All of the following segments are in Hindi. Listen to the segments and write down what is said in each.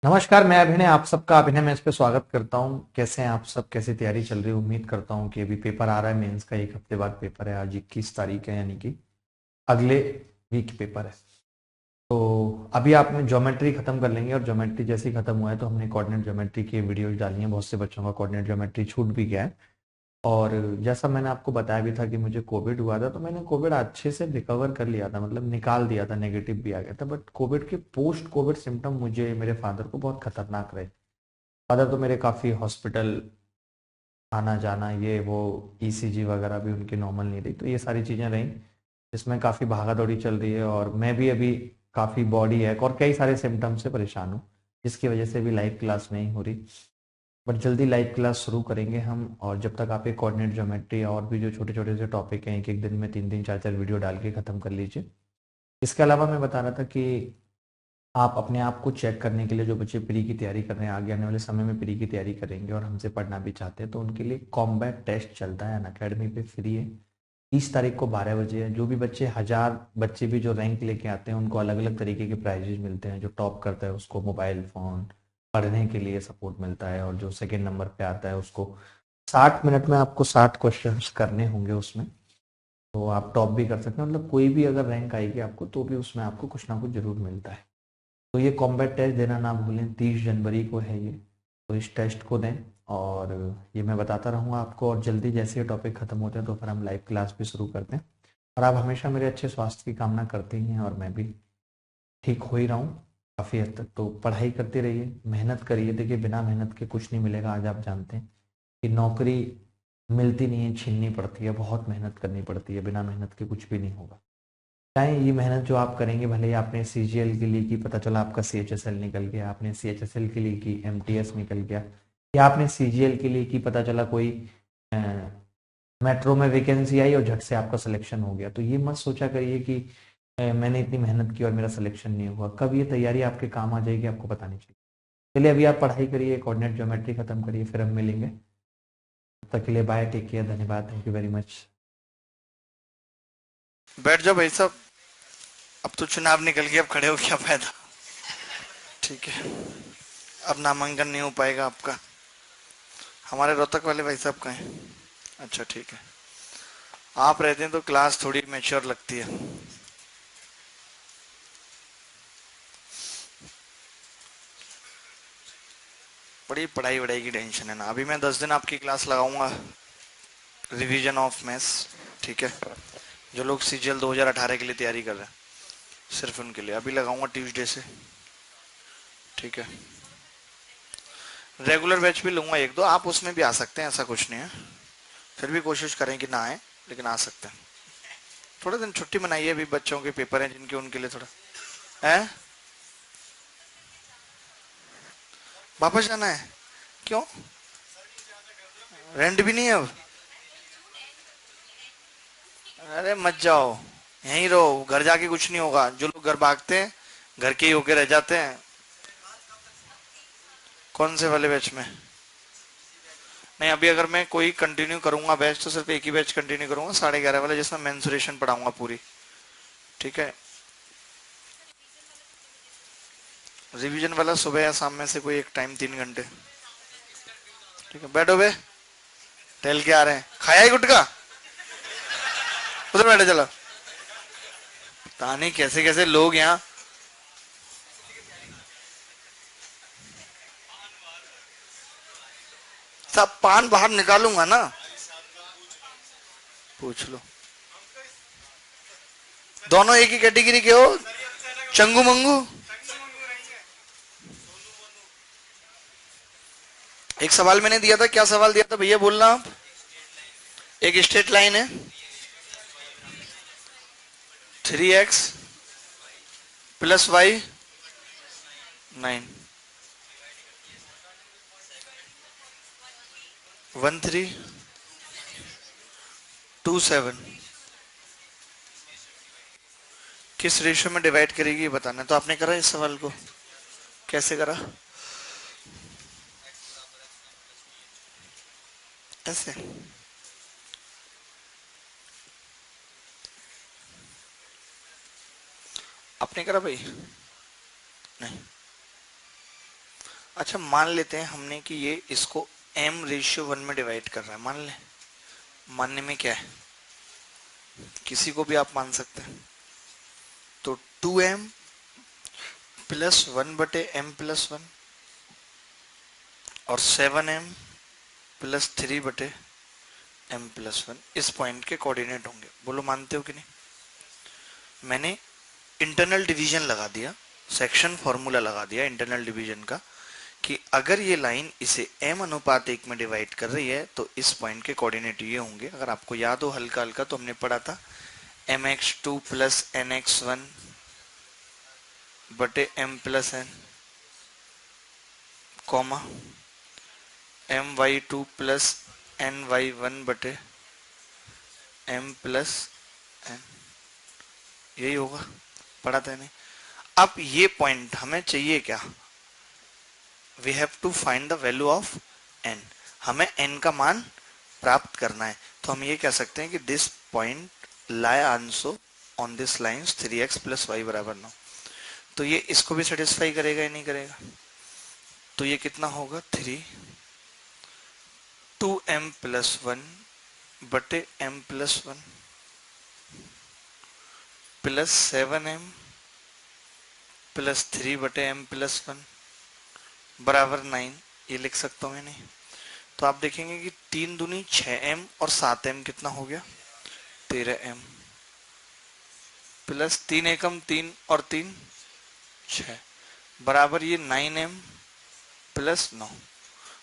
नमस्कार, मैं अभिनय आप सबका अभिनय में इस पे स्वागत करता हूँ। कैसे हैं आप सब? कैसी तैयारी चल रही है? उम्मीद करता हूँ कि अभी पेपर आ रहा है मेंस का। 1 हफ्ते बाद पेपर है। आज 21 तारीख है, यानी कि अगले वीक पेपर है। तो अभी आपने ज्योमेट्री खत्म कर लेंगे और ज्योमेट्री जैसे ही खत्म हुआ है तो हमने कोऑर्डिनेट ज्योमेट्री की वीडियोज डाली हैं। बहुत से बच्चों का कोऑर्डिनेट ज्योमेट्री छूट भी गया है। और जैसा मैंने आपको बताया भी था कि मुझे कोविड हुआ था, तो मैंने कोविड अच्छे से रिकवर कर लिया था, मतलब निकाल दिया था, नेगेटिव भी आ गया था। बट कोविड के पोस्ट कोविड सिम्टम मुझे, मेरे फादर को बहुत खतरनाक रहे। फादर तो मेरे काफ़ी हॉस्पिटल आना जाना, ये वो, ईसीजी वगैरह भी उनकी नॉर्मल नहीं रही। तो ये सारी चीज़ें रहीं जिसमें काफ़ी भागा दौड़ी चल रही है। और मैं भी अभी काफ़ी बॉडी है और कई सारे सिम्टम्स से परेशान हूँ, जिसकी वजह से भी लाइव क्लास नहीं हो रही। बट जल्दी लाइव क्लास शुरू करेंगे हम। और जब तक आप एक कोऑर्डिनेट ज्योमेट्री और भी जो छोटे छोटे से टॉपिक हैं, एक एक दिन में 3 3 4 4 वीडियो डाल के ख़त्म कर लीजिए। इसके अलावा मैं बता रहा था कि आप अपने आप को चेक करने के लिए, जो बच्चे प्री की तैयारी कर रहे हैं, आगे आने वाले समय में प्री की तैयारी करेंगे और हमसे पढ़ना भी चाहते हैं, तो उनके लिए कॉम्बैट टेस्ट चलता है, अनअकैडमी पे फ्री है। 30 तारीख को 12 बजे है। जो भी बच्चे, 1000 बच्चे भी जो रैंक लेके आते हैं, उनको अलग अलग तरीके के प्राइजेज मिलते हैं। जो टॉप करता है उसको मोबाइल फ़ोन, पढ़ने के लिए सपोर्ट मिलता है। और जो सेकेंड नंबर पे आता है उसको 60 मिनट में आपको 60 क्वेश्चन करने होंगे उसमें। तो आप टॉप भी कर सकते हैं, मतलब कोई भी अगर रैंक आएगी आपको तो भी उसमें आपको कुछ ना कुछ जरूर मिलता है। तो ये कॉम्बैट टेस्ट देना ना भूलें, 30 जनवरी को है ये। तो इस टेस्ट को दें। और ये मैं बताता रहूँगा आपको। और जल्दी जैसे ये टॉपिक खत्म होते हैं तो फिर हम लाइव क्लास भी शुरू करते हैं। और आप हमेशा मेरे अच्छे स्वास्थ्य की कामना करते ही हैं, और मैं भी ठीक हो ही रहा हूँ काफ़ी हद तक। तो पढ़ाई करते रहिए, मेहनत करिए। देखिए, बिना मेहनत के कुछ नहीं मिलेगा। आज आप जानते हैं कि नौकरी मिलती नहीं है, छीननी पड़ती है। बहुत मेहनत करनी पड़ती है, बिना मेहनत के कुछ भी नहीं होगा। चाहे ये मेहनत जो आप करेंगे, भले ही आपने सीजीएल के लिए की, पता चला आपका सीएचएसएल निकल गया, आपने सीएचएसएल के लिए की, एमटीएस निकल गया, या आपने सीजीएल के लिए की, पता चला कोई मेट्रो में वैकेंसी आई और झट से आपका सिलेक्शन हो गया। तो ये मत सोचा करिए कि मैंने इतनी मेहनत की और मेरा सिलेक्शन नहीं हुआ। कब ये तैयारी आपके काम आ जाएगी आपको पता नहीं चलेगा। चलिए, अभी आप पढ़ाई करिए, कोऑर्डिनेट ज्योमेट्री खत्म करिए, फिर हम मिलेंगे। तब तक के लिए बाय, टेक केयर, धन्यवाद, थैंक यू वेरी मच। बैठ जाओ भाई साहब। अब तो चुनाव निकल गया, अब खड़े हो क्या फायदा। ठीक है, अब नामांकन नहीं हो पाएगा आपका। हमारे रोहतक वाले भाई साहब का है। अच्छा ठीक है, आप रहते हैं तो क्लास थोड़ी मैच्योर लगती है। बड़ी पढ़ाई वढ़ाई की टेंशन है ना। अभी मैं 10 दिन आपकी क्लास लगाऊंगा, रिवीजन ऑफ मैथ्स। ठीक है, जो लोग सीजीएल 2018 के लिए तैयारी कर रहे हैं, सिर्फ उनके लिए अभी लगाऊंगा ट्यूसडे से। ठीक है, रेगुलर बैच भी लूंगा एक दो, आप उसमें भी आ सकते हैं, ऐसा कुछ नहीं है। फिर भी कोशिश करें कि ना आए, लेकिन आ सकते हैं। थोड़े दिन छुट्टी मनाइए, अभी बच्चों के पेपर हैं जिनके, उनके लिए थोड़ा है। वापस जाना है? क्यों? रेंट भी नहीं है अब? अरे मत जाओ, यहीं रहो। घर जाके कुछ नहीं होगा। जो लोग घर भागते हैं घर के ही होके रह जाते हैं। कौन से वाले बैच में? नहीं, अभी अगर मैं कोई कंटिन्यू करूंगा बैच तो सिर्फ एक ही बैच कंटिन्यू करूंगा, 11:30 वाला, जिसमें मेंसुरेशन पढ़ाऊंगा पूरी। ठीक है, रिवीजन वाला सुबह या शाम में से कोई एक टाइम, 3 घंटे। ठीक है, बैठो बे, टहल के आ रहे हैं। खाया ही गुटका? उधर बैठे चलो। पता नहीं कैसे कैसे लोग यहाँ। सब पान बाहर निकालूंगा ना। पूछ लो। दोनों एक ही कैटेगरी के हो? चंगू मंगू? एक सवाल मैंने दिया था, क्या सवाल दिया था भैया, बोलना आप। एक स्ट्रेट लाइन है, 3x + y 9, 1327, किस रेशियो में डिवाइड करेगी ये बताना। तो आपने करा इस सवाल को? कैसे करा? ऐसे? आपने करा भाई? नहीं। अच्छा मान लेते हैं हमने कि ये इसको m/1 में डिवाइड कर रहा है, मान लें। मानने में क्या है, किसी को भी आप मान सकते हैं। तो 2m प्लस 1/m+1 और 7m प्लस 3/m+1 इस पॉइंट के कोऑर्डिनेट होंगे। बोलो मानते हो कि नहीं? मैंने इंटरनल डिवीजन लगा दिया, सेक्शन फॉर्मूला लगा दिया इंटरनल डिवीजन का, कि अगर ये लाइन इसे m/1 में डिवाइड कर रही है तो इस पॉइंट के कोऑर्डिनेट ये होंगे। अगर आपको याद हो हल्का हल्का तो हमने पढ़ा था mx2 प्लस nx1 बटे m+n, comma my2 plus ny1 बटे m+n, यही होगा, पढ़ा था नहीं? अब ये पॉइंट हमें चाहिए क्या? We have to find the value of n। हमें n का मान प्राप्त करना है। तो हम ये कह सकते हैं कि this point lie also on this lines 3x plus Y बराबर 9। तो ये इसको भी सेटिस्फाई करेगा या नहीं करेगा? तो ये कितना होगा, 2m+1 बटे m+1 plus 7m plus 3/m+1 बराबर 9। ये लिख सकता हूँ या नहीं? तो आप देखेंगे कि 3 दूनी 6m और 7m कितना हो गया, 13m प्लस 3 एकम 3 और 3 6 बराबर ये 9m प्लस 9।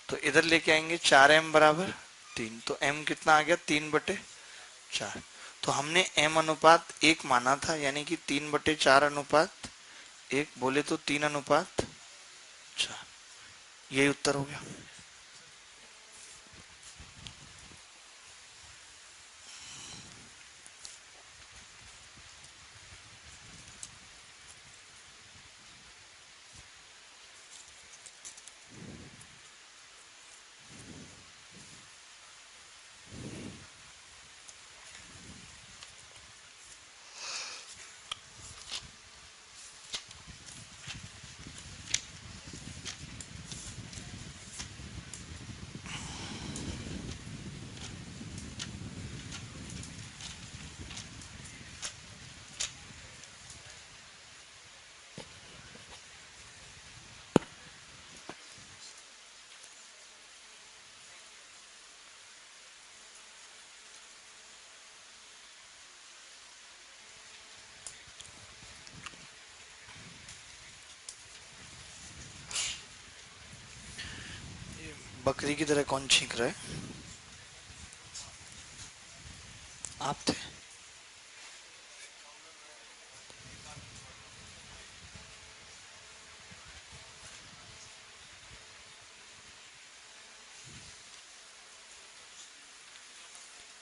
तो इधर लेके आएंगे 4m बराबर 3, तो m कितना आ गया, 3/4। तो हमने m/1 माना था, यानी कि 3/4 बोले तो 3/4, यही उत्तर हो गया। बकरी की तरह कौन छींक रहा है? आप थे।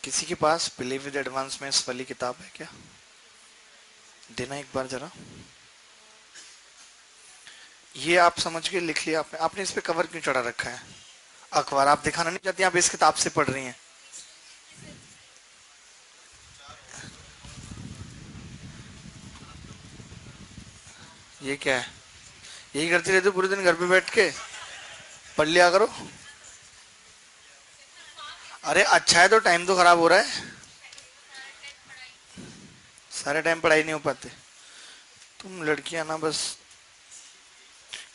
किसी के पास प्ले विद एडवांस में इस वाली किताब है क्या? देना एक बार जरा। ये आप समझ के लिख लिया आपने? आपने इस पे कवर क्यों चढ़ा रखा है? अखबार आप दिखाना नहीं चाहती, आप इस किताब से पढ़ रही हैं। ये क्या है? यही करती रहती हो पूरे दिन घर पे बैठ के? पढ़ लिया करो। अरे अच्छा है, तो टाइम तो खराब हो रहा है। सारे टाइम पढ़ाई नहीं हो पाते तुम लड़कियां ना, बस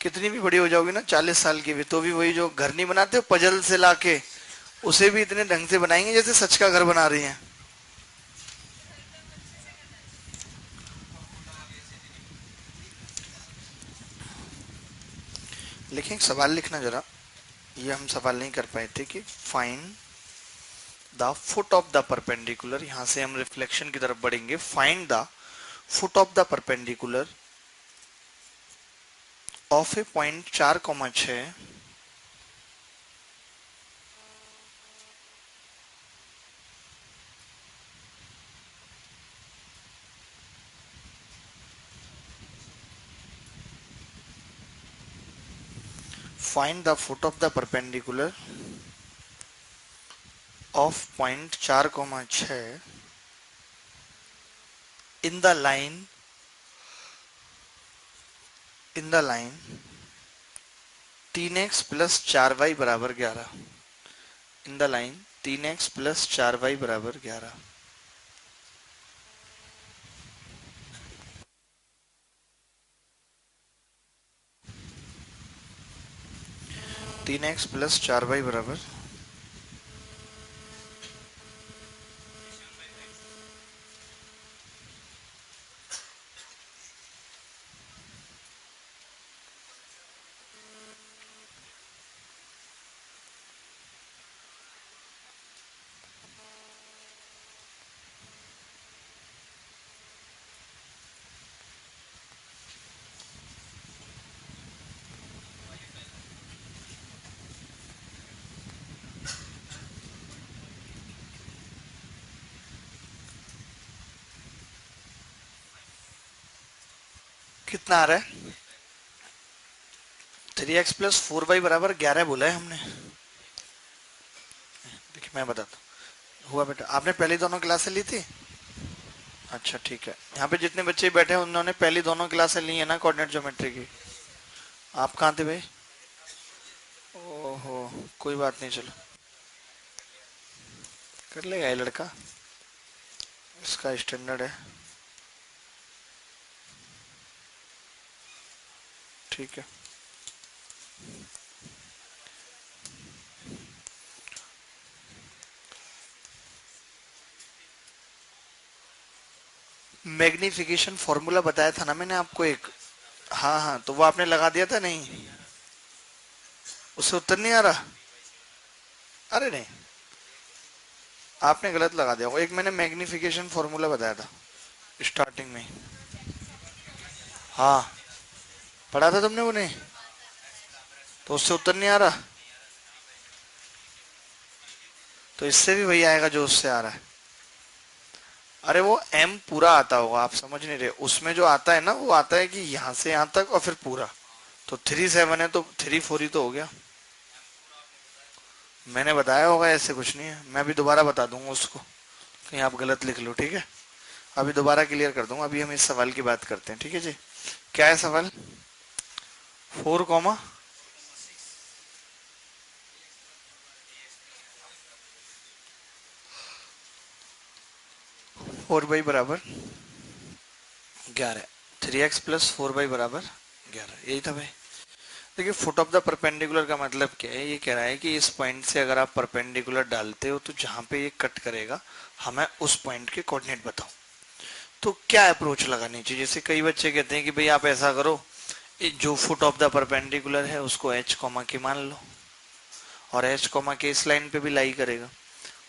कितनी भी बड़ी हो जाओगी ना, 40 साल की भी, तो भी वही जो घर नहीं बनाते हो पजल से लाके, उसे भी इतने ढंग से बनाएंगे जैसे सच का घर बना रही हैं। लेकिन एक सवाल लिखना जरा, ये हम सवाल नहीं कर पाए थे कि find the foot of the perpendicular, यहां से हम रिफ्लेक्शन की तरफ बढ़ेंगे। Find the foot of the perpendicular of a point 4,6 find the foot of the perpendicular of point 4,6 in the line 3x plus 4y बराबर 11। In the line 3x plus 4y बराबर 11। तीन एक्स प्लस 4y बराबर कितना आ रहा है? 3x प्लस 4y बराबर 11 बोला है हमने। देखिए मैं बताता हूँ। हुआ बेटा, आपने पहली दोनों क्लासें ली थी? अच्छा ठीक है। यहाँ पे जितने बच्चे बैठे हैं उन्होंने पहली दोनों क्लासें ली है ना कोऑर्डिनेट ज्योमेट्री की? आप कहाँ थे भाई? ओहो, कोई बात नहीं, चलो कर लेगा ये लड़का, इसका स्टैंडर्ड है। ठीक है। मैग्निफिकेशन फॉर्मूला बताया था ना मैंने आपको एक। हाँ हाँ, तो वो आपने लगा दिया था नहीं? उससे उत्तर नहीं आ रहा? अरे नहीं, आपने गलत लगा दिया होगा। एक मैंने मैग्निफिकेशन फॉर्मूला बताया था स्टार्टिंग में। हाँ, पढ़ा था तुमने वो नहीं? तो उससे उत्तर नहीं आ रहा? तो इससे भी वही आएगा जो उससे आ रहा है। अरे वो m पूरा आता होगा, आप समझ नहीं रहे। उसमें जो आता है ना, वो आता है कि यहाँ से यहाँ तक और फिर पूरा। तो 3 7 है तो 3 4 ही तो हो गया। मैंने बताया होगा, ऐसे कुछ नहीं है। मैं भी दोबारा बता दूंगा उसको, कहीं आप गलत लिख लो। ठीक है, अभी दोबारा क्लियर कर दूंगा। अभी हम इस सवाल की बात करते हैं। ठीक है जी, क्या है सवाल? 4, 4y बराबर 11। 3x प्लस 4y बराबर 11, यही था भाई। देखिए, फुट ऑफ द परपेंडिकुलर का मतलब क्या है? ये कह रहा है कि इस पॉइंट से अगर आप परपेंडिकुलर डालते हो तो जहां पे ये कट करेगा हमें उस पॉइंट के कोऑर्डिनेट बताओ। तो क्या अप्रोच लगानी चाहिए? जैसे कई बच्चे कहते हैं कि भाई आप ऐसा करो, जो फुट ऑफ द परपेंडिकुलर है उसको h कॉमा के मान लो, और h कॉमा के इस लाइन पे भी लाई करेगा,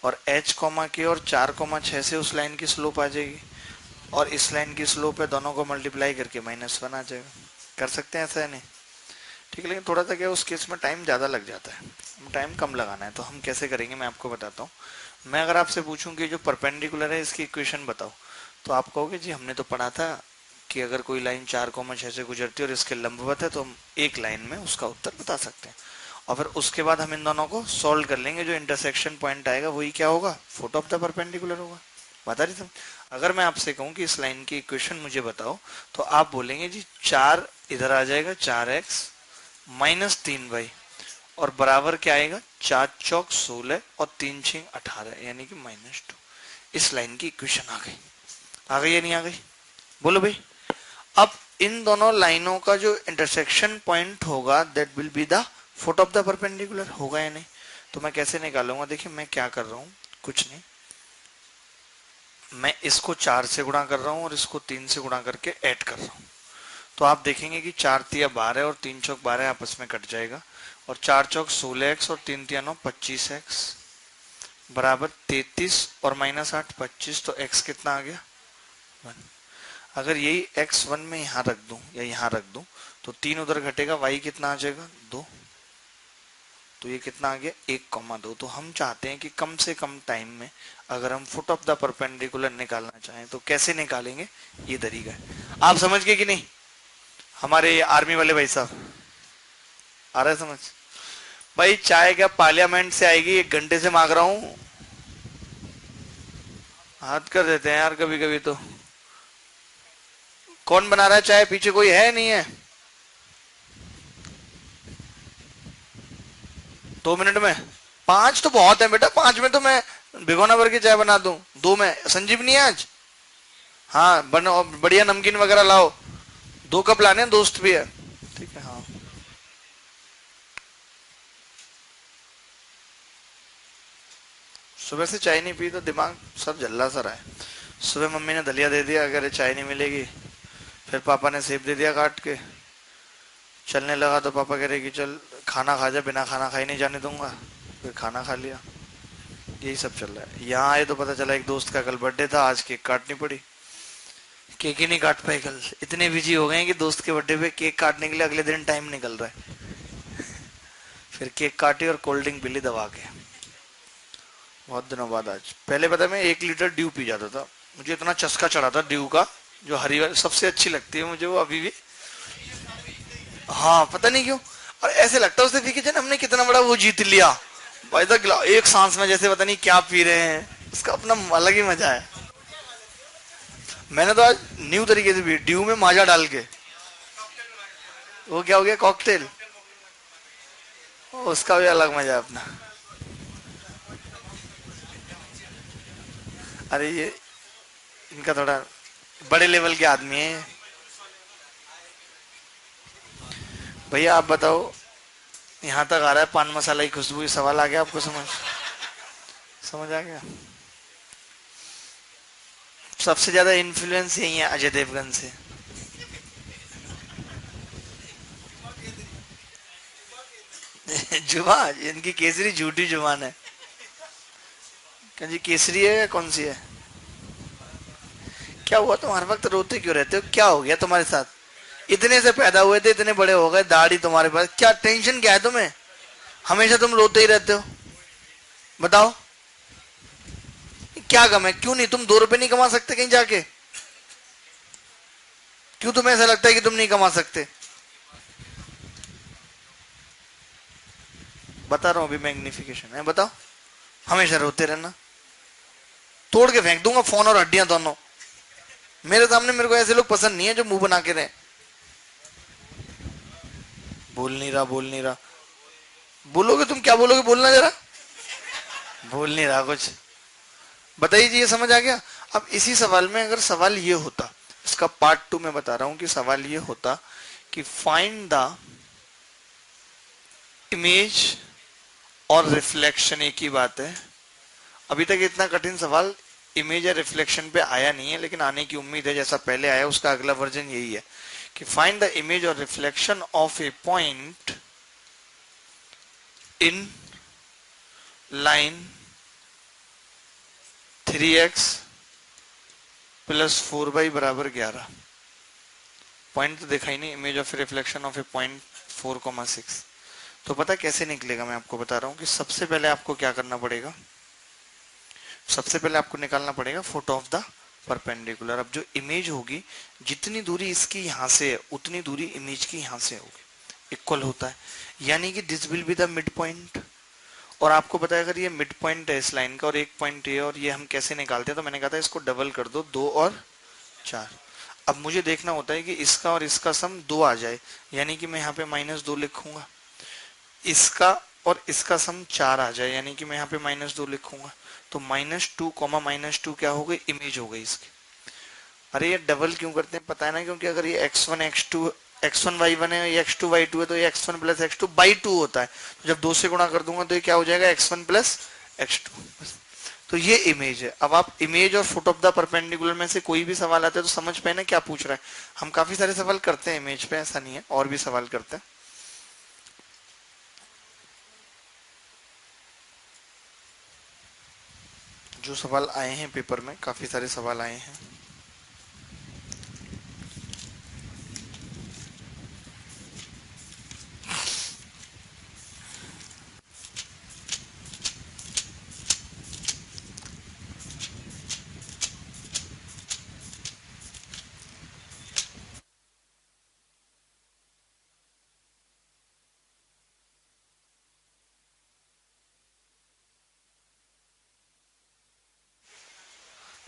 और h कॉमा के और 4, 6 से उस लाइन की स्लोप आ जाएगी, और इस लाइन की स्लोप है, दोनों को मल्टीप्लाई करके -1 आ जाएगा। कर सकते हैं ऐसा है नहीं? ठीक है, लेकिन थोड़ा सा क्या, उस केस में टाइम ज़्यादा लग जाता है। टाइम कम लगाना है, तो हम कैसे करेंगे मैं आपको बताता हूँ। मैं अगर आपसे पूछूं कि जो परपेंडिकुलर है इसकी इक्वेशन बताओ, तो आप कहोगे जी हमने तो पढ़ा था कि अगर कोई लाइन 4, 6 से गुजरती है और इसके लंबवत है तो हम एक लाइन में उसका उत्तर बता सकते हैं। और फिर उसके बाद हम इन दोनों को सॉल्व कर लेंगे, जो इंटरसेक्शन पॉइंट आएगा वही क्या होगा? फुट ऑफ द परपेंडिकुलर होगा। बता रही तुम? अगर मैं आपसे कहूँ कि इस लाइन की इक्वेशन मुझे बताओ, तो आप बोलेंगे जी 4 इधर आ जाएगा, 4x -3y, और बराबर क्या आएगा? 4 चौक 16 और 3 6 18, यानी कि -2। इस लाइन की इक्वेशन आ गई या नहीं आ गई? बोलो भाई। अब इन दोनों लाइनों का जो इंटरसेक्शन पॉइंट होगा that will be the foot of the perpendicular, होगा या नहीं? तो मैं कैसे निकालूंगा? देखिए मैं क्या कर रहा हूं, कुछ नहीं, मैं इसको 4 से गुणा कर रहा हूं और इसको 3 से गुणा करके ऐड कर रहा हूं। तो आप देखेंगे कि 4 तिया 12 और 3 चौक 12 आपस में कट जाएगा, और 4 चौक 16x और 3 तिया 9 25x बराबर 33, और -8 25, तो x कितना आ गया? 1। अगर यही x1 में यहाँ रख दूं या यहाँ रख दूं तो 3 उधर घटेगा, y कितना आ जाएगा? 2। तो ये कितना आ गया? 1, 2। तो हम चाहते हैं कि कम से कम टाइम में अगर हम फुट ऑफ द परपेंडिकुलर निकालना चाहें तो कैसे निकालेंगे? ये तरीका है। आप समझ गए कि नहीं? हमारे आर्मी वाले भाई साहब, आ रहा है समझ? भाई चाय क्या पार्लियामेंट से आएगी, 1 घंटे से मांग रहा हूं। हाथ कर देते हैं यार कभी कभी तो। कौन बना रहा है चाय? पीछे कोई है नहीं है? 2 मिनट में? 5 तो बहुत है बेटा, 5 में तो मैं भिगोना भर के चाय बना दूं। 2 में संजीवनी है आज। हाँ बनो, बढ़िया नमकीन वगैरह लाओ। 2 कप लाने हैं, दोस्त भी है। ठीक है हाँ। सुबह से चाय नहीं पी तो दिमाग सब जल्ला सा रहा है। सुबह मम्मी ने दलिया दे दिया, अगर चाय नहीं मिलेगी। फिर पापा ने सेब दे दिया काट के। चलने लगा तो पापा कह रहे कि चल खाना खा जा, बिना खाना खाए नहीं जाने दूंगा। फिर खाना खा लिया। यही सब चल रहा है। यहाँ आए तो पता चला एक दोस्त का कल बर्थडे था, आज केक काटनी पड़ी। केक ही नहीं काट पाए कल, इतने बिजी हो गए हैं कि दोस्त के बर्थडे पे केक काटने के लिए अगले दिन टाइम निकल रहा है। फिर केक काटी और कोल्ड ड्रिंक पी ली दबा के। बहुत दिनों बाद आज। पहले पता है मैं 1 लीटर ड्यू पी जाता था। मुझे इतना चस्का चढ़ा था ड्यू का, जो हरी वाली सबसे अच्छी लगती है मुझे वो अभी भी। हाँ पता नहीं क्यों। और ऐसे लगता है उससे पी के जन हमने कितना बड़ा वो जीत लिया। भाई तक एक सांस में जैसे पता नहीं क्या पी रहे हैं, उसका अपना अलग ही मजा है। मैंने तो आज न्यू तरीके से पी, ड्यू में माजा डाल के। वो क्या हो गया, कॉकटेल। उसका भी अलग मजा है अपना। अरे ये इनका थोड़ा बड़े लेवल के आदमी है। भैया आप बताओ, यहाँ तक आ रहा है पान मसाला की खुशबू, सवाल आ गया आपको? समझ समझ आ गया। सबसे ज्यादा इन्फ्लुएंस यही है अजय देवगन से। जुबान इनकी केसरी झूठी जुबान है। क्या जी केसरी है या कौन सी है? क्या हुआ तुम हर वक्त रोते क्यों रहते हो? क्या हो गया तुम्हारे साथ? इतने से पैदा हुए थे, इतने बड़े हो गए, दाढ़ी तुम्हारे पास, क्या टेंशन क्या है तुम्हें? हमेशा तुम रोते ही रहते हो। बताओ क्या गम है? क्यों नहीं, तुम 2 रुपए नहीं कमा सकते कहीं जाके? क्यों तुम्हें ऐसा लगता है कि तुम नहीं कमा सकते? बता रहा हूं अभी, मैग्निफिकेशन है। बताओ। हमेशा रोते रहना, तोड़ के फेंक दूंगा फोन और हड्डियां दोनों। मेरे सामने मेरे को ऐसे लोग पसंद नहीं है जो मुंह बना के रहे। बोल नहीं रहा, बोल नहीं रहा। बोलोगे तुम, क्या बोलोगे बोलना जरा। बोल नहीं रहा कुछ। बताइए जी, ये समझ आ गया? अब इसी सवाल में अगर सवाल ये होता, इसका पार्ट 2 में बता रहा हूं कि सवाल ये होता कि फाइंड द इमेज और रिफ्लेक्शन, एक ही बात है। अभी तक इतना कठिन सवाल इमेज या रिफ्लेक्शन पे आया नहीं है, लेकिन आने की उम्मीद है। जैसा पहले आया उसका अगला वर्जन यही है कि फाइंड द इमेज और reflection of a point in line 3x plus 4y बराबर 11। पॉइंट तो देखा ही नहीं, image of reflection of a point 4,6। तो पता कैसे निकलेगा? मैं आपको बता रहा हूं कि सबसे पहले आपको क्या करना पड़ेगा। सबसे पहले आपको निकालना पड़ेगा फुट ऑफ द परपेंडिकुलर। अब जो इमेज होगी, जितनी दूरी इसकी यहां से है उतनी दूरी इमेज की यहां से होगी, इक्वल होता है। यानी कि this will be the mid point. और आपको पता है अगर ये मिड पॉइंट है इस लाइन का और एक पॉइंट ये, और ये हम कैसे निकालते हैं, तो मैंने कहा था इसको डबल कर दो, 2 और 4। अब मुझे देखना होता है कि इसका और इसका सम 2 आ जाए, यानी कि मैं यहाँ पे -2 लिखूंगा। इसका और इसका सम 4 आ जाए, यानी कि मैं यहाँ पे -2 लिखूंगा। तो -2 -2 क्या हो गई? इमेज हो गई इसकी। अरे ये डबल क्यों करते हैं पता है ना? क्योंकि अगर ये x1 x2 x1 y1 है, ये x2 y2 है, तो ये x1 प्लस x2 बाई 2 होता है। तो जब 2 से गुणा कर दूंगा तो ये क्या हो जाएगा? x1 plus x2। तो ये इमेज है। अब आप इमेज और फुट ऑफ द परपेंडिकुलर में से कोई भी सवाल आता है तो समझ पाए ना क्या पूछ रहा है। हम काफी सारे सवाल करते हैं इमेज पे, ऐसा नहीं है, और भी सवाल करते हैं। जो सवाल आए हैं पेपर में, काफी सारे सवाल आए हैं।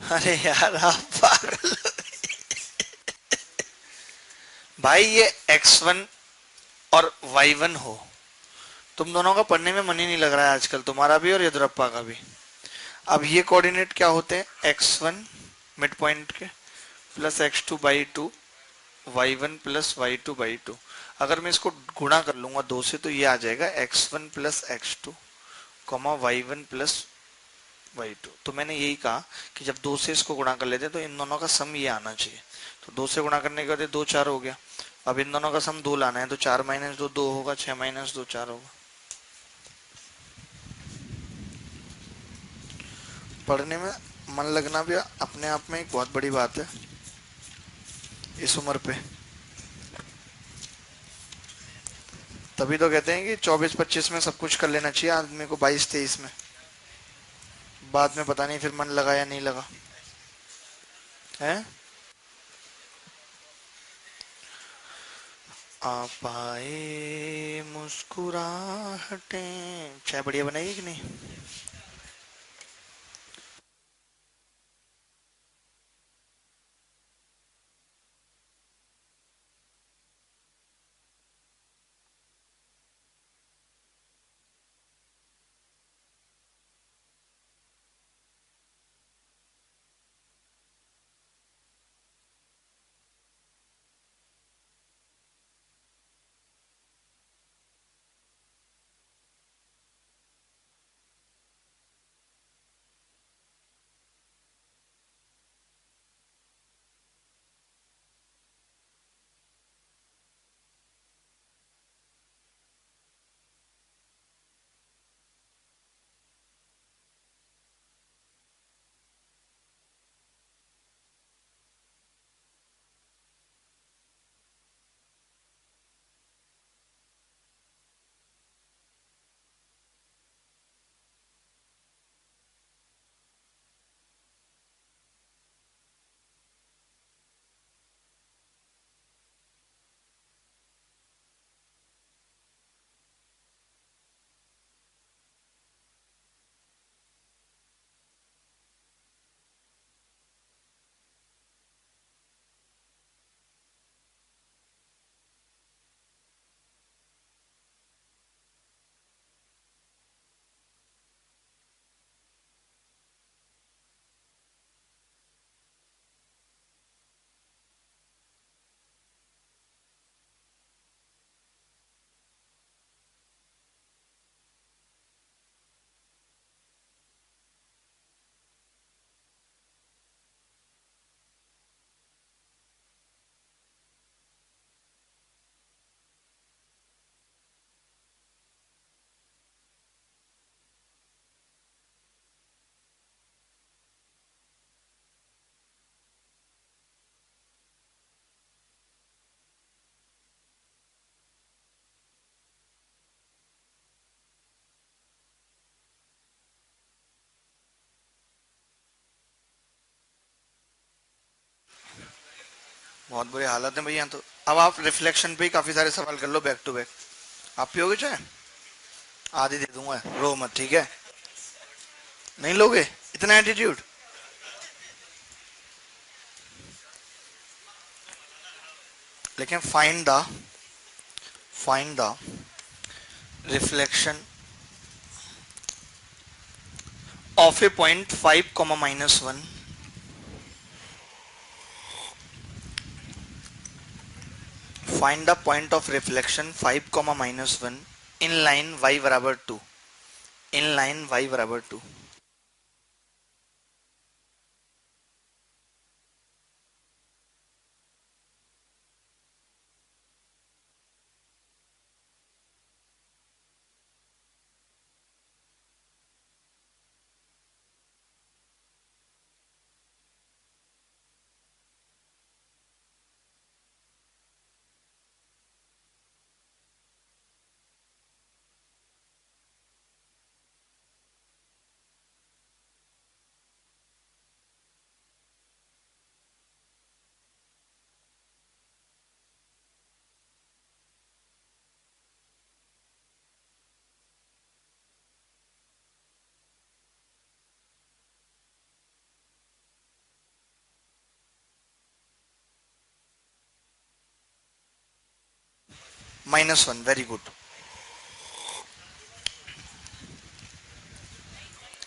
अरे यार आप पागल भाई, ये x1 और y1 हो तुम दोनों का पढ़ने में मन ही नहीं लग रहा है आजकल, तुम्हारा भी और यद्रप्पा का भी। अब ये कोऑर्डिनेट क्या होते हैं, x1 मिड पॉइंट के plus x2/2, y1 plus y2/2। अगर मैं इसको गुणा कर लूंगा दो से तो ये आ जाएगा x1 plus x2 comma y1 plus y2। तो मैंने यही कहा कि जब दो से इसको गुणा कर लेते हैं तो इन दोनों का सम ये आना चाहिए। तो दो से गुणा करने के बाद दो चार हो गया। अब इन दोनों का सम दो लाना है, तो चार माइनस दो दो होगा, छह माइनस दो चार होगा। पढ़ने में मन लगना भी अपने आप में एक बहुत बड़ी बात है इस उम्र पे। तभी तो कहते हैं कि 24-25 में सब कुछ कर लेना चाहिए आदमी को, 22-23 में। बाद में पता नहीं फिर मन लगा या नहीं लगा है। आप आए मुस्कुराहटें, चाय बढ़िया बनाई कि नहीं। बहुत बुरी हालत है भैया तो। अब आप रिफ्लेक्शन पे ही काफी सारे सवाल कर लो बैक टू बैक। आप पियोगे चाय, आधी दे दूंगा, रो मत ठीक है। नहीं लोगे, इतना एटीट्यूड। लेकिन find the reflection of a point 5, -1। Find the point of reflection 5, -1 in line y = 2। In line y = 2। -1, very good.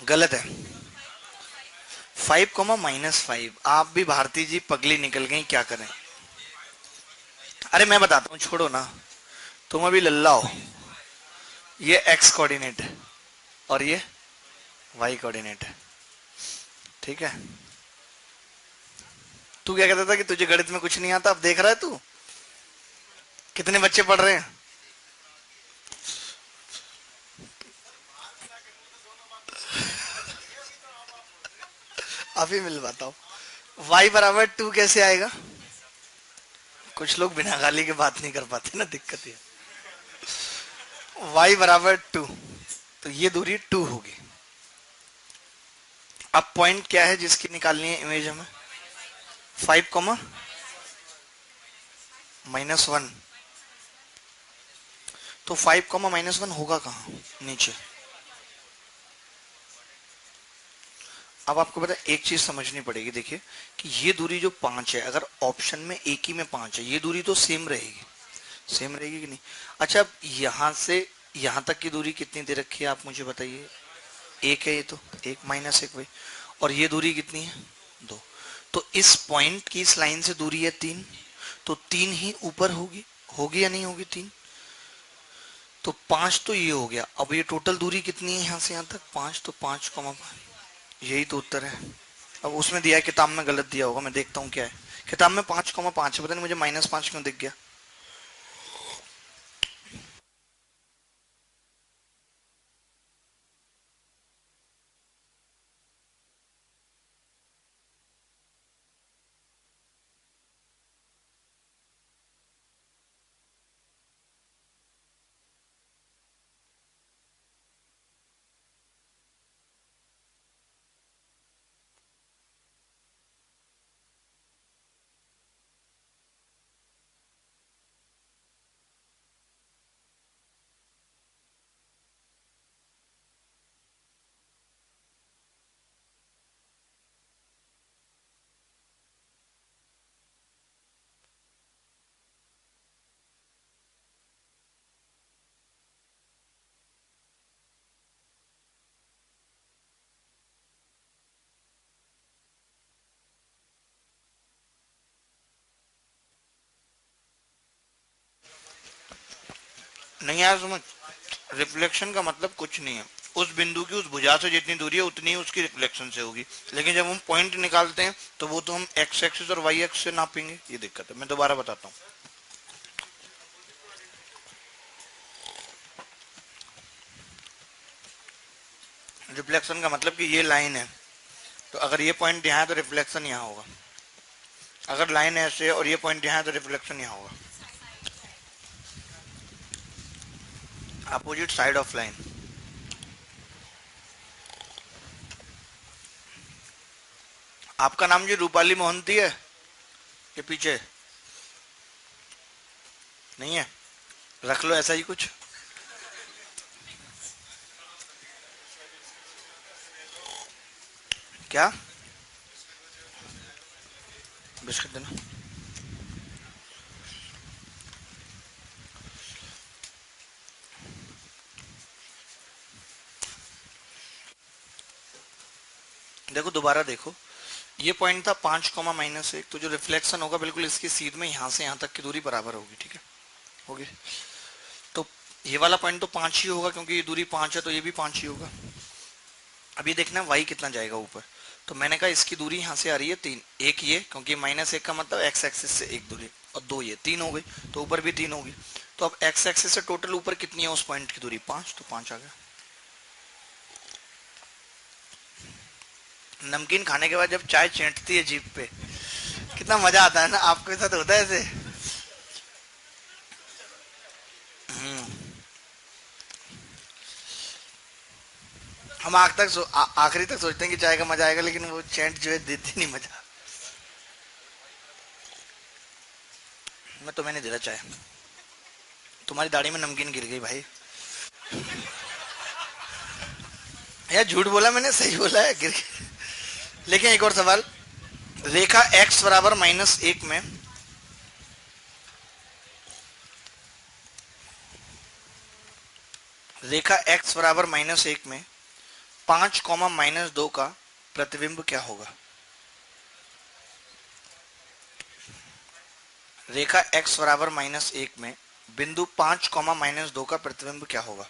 गलत है। 5, -5, आप भी भारती जी पगली निकल गई, क्या करें। अरे मैं बताता हूँ, छोड़ो ना, तुम अभी लल्ला हो। ये एक्स कोऑर्डिनेट है और ये वाई कोऑर्डिनेट है, ठीक है। तू क्या कहता था कि तुझे गणित में कुछ नहीं आता, अब देख रहा है तू कितने बच्चे पढ़ रहे हैं। अभी मिल पाता हूँ। y = 2 कैसे आएगा। कुछ लोग बिना गाली के बात नहीं कर पाते ना, दिक्कत ये। y = 2, तो ये दूरी 2 होगी। अब पॉइंट क्या है जिसकी निकालनी है इमेज हमें। 5, -1, तो 5, -1 होगा कहाँ, नीचे। अब आपको पता है एक चीज समझनी पड़ेगी, देखिए कि ये दूरी जो 5 है, अगर ऑप्शन में एक ही में 5 है, ये दूरी तो सेम रहेगी, सेम रहेगी कि नहीं। अच्छा, अब यहां से यहां तक की दूरी कितनी दे रखी है आप मुझे बताइए। एक है ये तो, 1 - 1 भाई। और ये दूरी कितनी है, 2। तो इस पॉइंट की इस लाइन से दूरी है 3, तो 3 ही ऊपर होगी, होगी या नहीं होगी 3। तो 5 तो ये हो गया। अब ये टोटल दूरी कितनी है यहाँ से यहाँ तक, 5, तो 5, यही तो उत्तर है। अब उसमें दिया है, किताब में गलत दिया होगा, मैं देखता हूँ क्या है। किताब में 5, 5 है, पता नहीं मुझे -5 क्यों दिख गया। नहीं यार समझ, रिफ्लेक्शन का मतलब कुछ नहीं है। उस बिंदु की उस भुजा से जितनी दूरी है उतनी ही उसकी रिफ्लेक्शन से होगी। लेकिन जब हम पॉइंट निकालते हैं तो वो तो हम एक्स एक्सिस और वाई एक्स से नापेंगे, ये दिक्कत है। मैं दोबारा बताता हूँ। रिफ्लेक्शन का मतलब कि ये लाइन है, तो अगर ये पॉइंट यहाँ है तो रिफ्लेक्शन यहाँ होगा। अगर लाइन ऐसे है और ये पॉइंट यहाँ है तो रिफ्लेक्शन यहाँ होगा। Opposite side of line. आपका नाम जी रूपाली मोहंती है के पीछे नहीं है, रख लो ऐसा ही कुछ। क्या बिस्किट देना। देखो दोबारा देखो, ये पॉइंट था 5, -1, तो जो रिफ्लेक्शन होगा बिल्कुल इसकी सीध में यहाँ से यहाँ तक की दूरी बराबर होगी, ठीक है, होगी। तो ये वाला पॉइंट तो 5 ही होगा क्योंकि ये दूरी 5 है, तो ये भी 5 ही होगा। अब ये देखना वाई कितना जाएगा ऊपर। तो मैंने कहा इसकी दूरी यहाँ से आ रही है 3, एक ये, क्योंकि -1 का मतलब एक्स एक्सिस से एक दूरी, और 2 ये, 3 हो गई, तो ऊपर भी 3 होगी। तो अब एक्स एक्सिस से टोटल ऊपर कितनी है उस पॉइंट की दूरी, 5, तो 5 आ गया। नमकीन खाने के बाद जब चाय चेंटती है जीभ पे, कितना मजा आता है ना, आपके साथ होता है ऐसे। हम आखिरी तक सोचते हैं कि चाय का मजा आएगा, लेकिन वो चैंट जो है देती नहीं मजा। मैं तुम्हें नहीं दे रहा चाय, तुम्हारी दाढ़ी में नमकीन गिर गई भाई। यार झूठ बोला मैंने, सही बोला है, गिर गई। लेकिन एक और सवाल, रेखा x = -1 में रेखा x = -1 में 5, -2 का प्रतिबिंब क्या होगा? रेखा x बराबर -1 में बिंदु 5, -2 का प्रतिबिंब क्या होगा?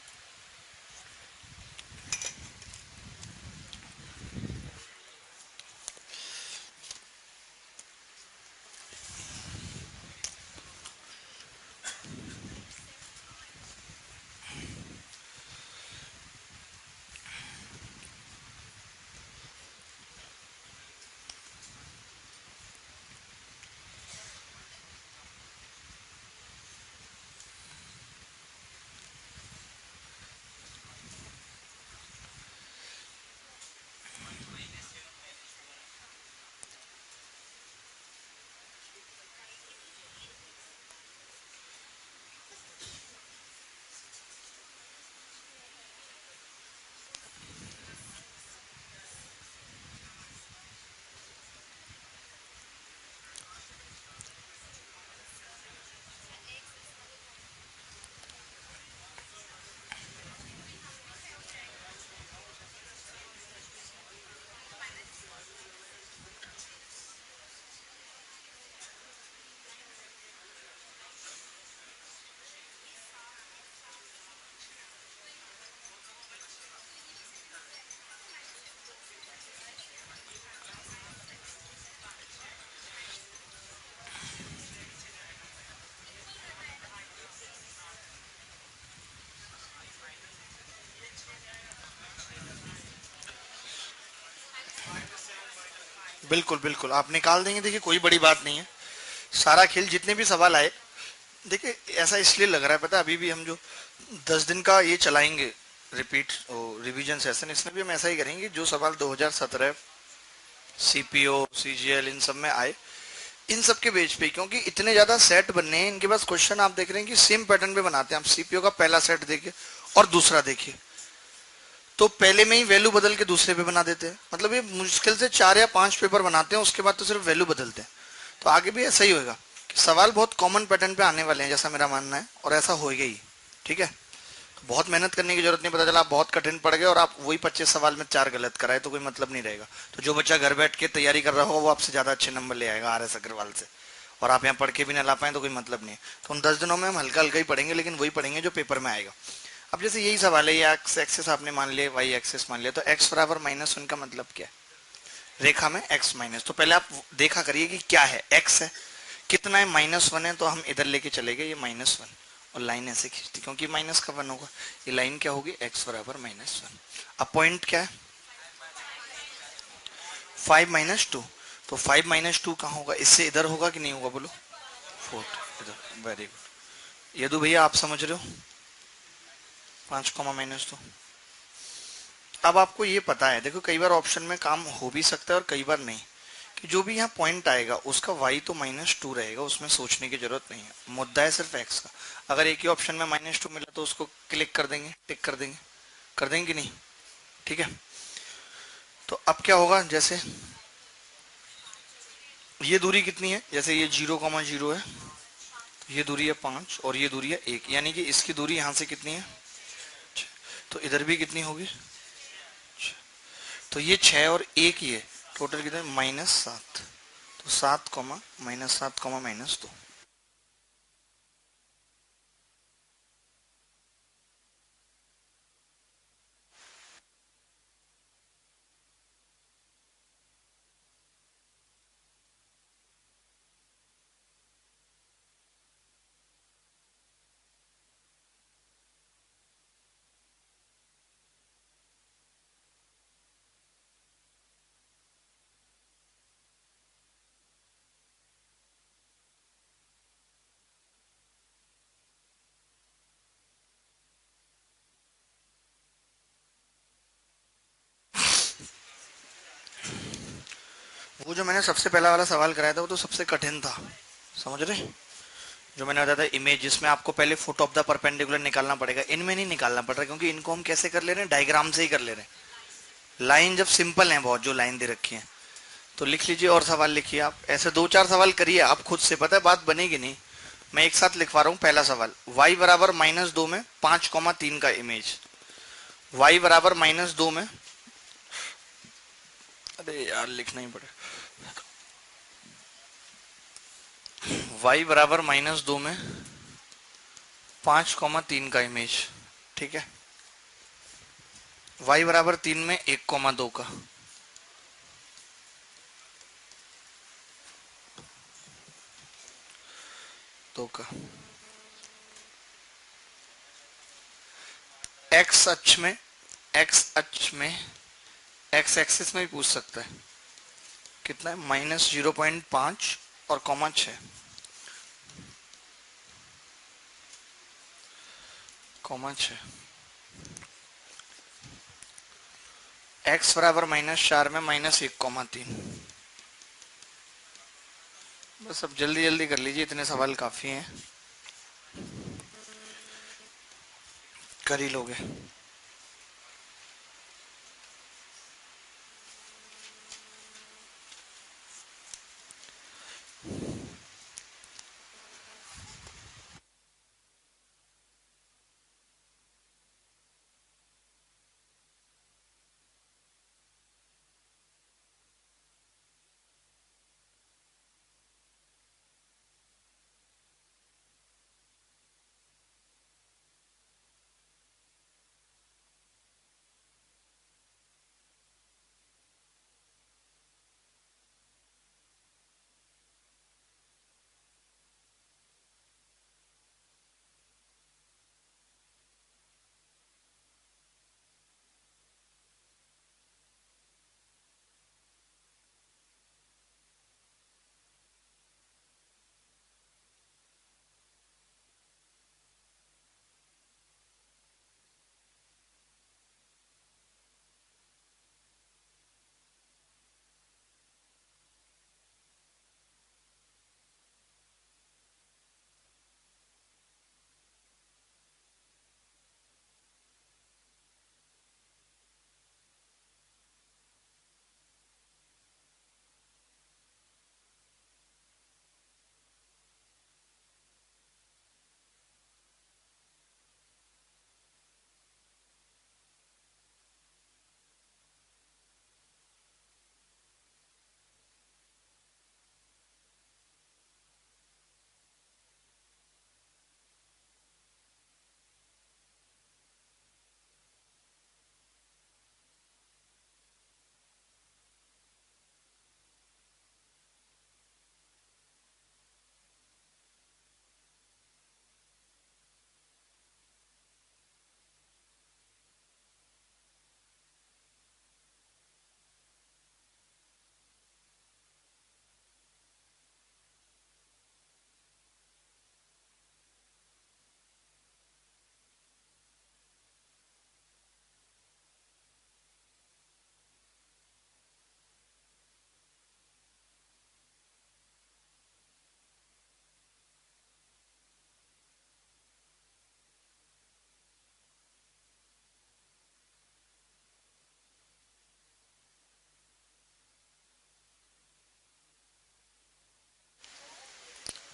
बिल्कुल बिल्कुल, आप निकाल देंगे, देखिए कोई बड़ी बात नहीं है। सारा खेल, जितने भी सवाल आए, देखिए ऐसा इसलिए लग रहा है, पता है, अभी भी हम जो 10 दिन का ये चलाएंगे रिपीट रिवीजन सेशन, इसमें भी हम ऐसा ही करेंगे। जो सवाल 2017 सीपीओ सीजीएल इन सब में आए, इन सब के बेस पे, क्योंकि इतने ज्यादा सेट बनने हैं इनके पास क्वेश्चन, आप देख रहे हैं कि सेम पैटर्न पे बनाते हैं। आप सीपीओ का पहला सेट देखिए और दूसरा देखिए, तो पहले में ही वैल्यू बदल के दूसरे पे बना देते हैं। मतलब ये मुश्किल से 4 या 5 पेपर बनाते हैं, उसके बाद तो सिर्फ वैल्यू बदलते हैं। तो आगे भी ऐसा ही होगा कि सवाल बहुत कॉमन पैटर्न पे आने वाले हैं, जैसा मेरा मानना है, और ऐसा होएगा ही। ठीक है, तो बहुत मेहनत करने की जरूरत नहीं। पता चला आप बहुत कठिन पड़ गए और आप वही 25 सवाल में 4 गलत कराए, तो कोई मतलब नहीं रहेगा। तो जो बच्चा घर बैठ के तैयारी कर रहा होगा वो आपसे ज्यादा अच्छे नंबर ले आएगा RS अग्रवाल से, और आप यहाँ पढ़ के भी ना ला पाए तो कोई मतलब नहीं है। तो उन 10 दिनों में हम हल्का हल्का ही पढ़ेंगे, लेकिन वही पढ़ेंगे जो पेपर में आएगा। अब जैसे यही सवाल है, ये एक्स एक्सिस आपने मान लिया, वाई एक्सिस मान लिया, तो x बराबर -1 का मतलब क्या है? रेखा में x माइनस, तो पहले आप देखा करिए कि क्या है, x है, कितना है, -1 है, तो हम इधर लेके चले गए ये -1, और लाइन ऐसे खींचती, क्योंकि माइनस का 1 होगा, ये लाइन क्या होगी, x बराबर -1। अब पॉइंट क्या है, 5 - 2, तो 5 - 2 कहाँ होगा, इससे इधर होगा कि नहीं होगा, बोलो, 4 इधर। वेरी गुड यदु भैया, आप समझ रहे हो, 5, -2। अब आपको ये पता है, देखो कई बार ऑप्शन में काम हो भी सकता है और कई बार नहीं, कि जो भी यहाँ पॉइंट आएगा उसका y तो -2 रहेगा, उसमें सोचने की जरूरत नहीं है, मुद्दा है सिर्फ x का। अगर एक ही ऑप्शन में -2 मिला तो उसको क्लिक कर देंगे, टिक कर देंगे कि नहीं? ठीक है, तो अब क्या होगा, जैसे ये दूरी कितनी है, जैसे ये 0,0 है, ये दूरी है 5 और ये दूरी है 1, यानी कि इसकी दूरी यहाँ से कितनी है, तो इधर भी कितनी होगी, तो ये 6 और 1 ही है, टोटल कितना है, -7, तो 7, -7, -2। वो जो मैंने सबसे पहला वाला सवाल कराया था वो तो सबसे कठिन था, समझ रहे, जो मैंने बताया था इमेज, जिसमें आपको पहले फुट ऑफ द परपेंडिकुलर निकालना पड़ेगा, इनमें नहीं निकालना पड़ रहा, क्योंकि इनको हम कैसे कर ले रहे हैं, डायग्राम से ही कर ले रहे हैं। लाइन जब सिंपल है बहुत, जो लाइन दे रखी है, तो लिख लीजिए और सवाल लिखिए आप, ऐसे 2-4 सवाल करिए आप खुद से, पता है बात बनेगी नहीं। मैं एक साथ लिखवा रहा हूँ। पहला सवाल, y बराबर -2 में 5,3 का इमेज, y बराबर -2 में अरे यार लिखना ही पड़े। y बराबर -2 में 5,3 का इमेज, ठीक है। y बराबर 3 में 1,2 का, दो का, x अक्ष में, x एक्सिस में भी पूछ सकता है कितना है, -0.5 और कॉमा 6, कॉमा 6। x बराबर -4 में -1,3। बस अब जल्दी जल्दी कर लीजिए, इतने सवाल काफी हैं, कर ही लोगे।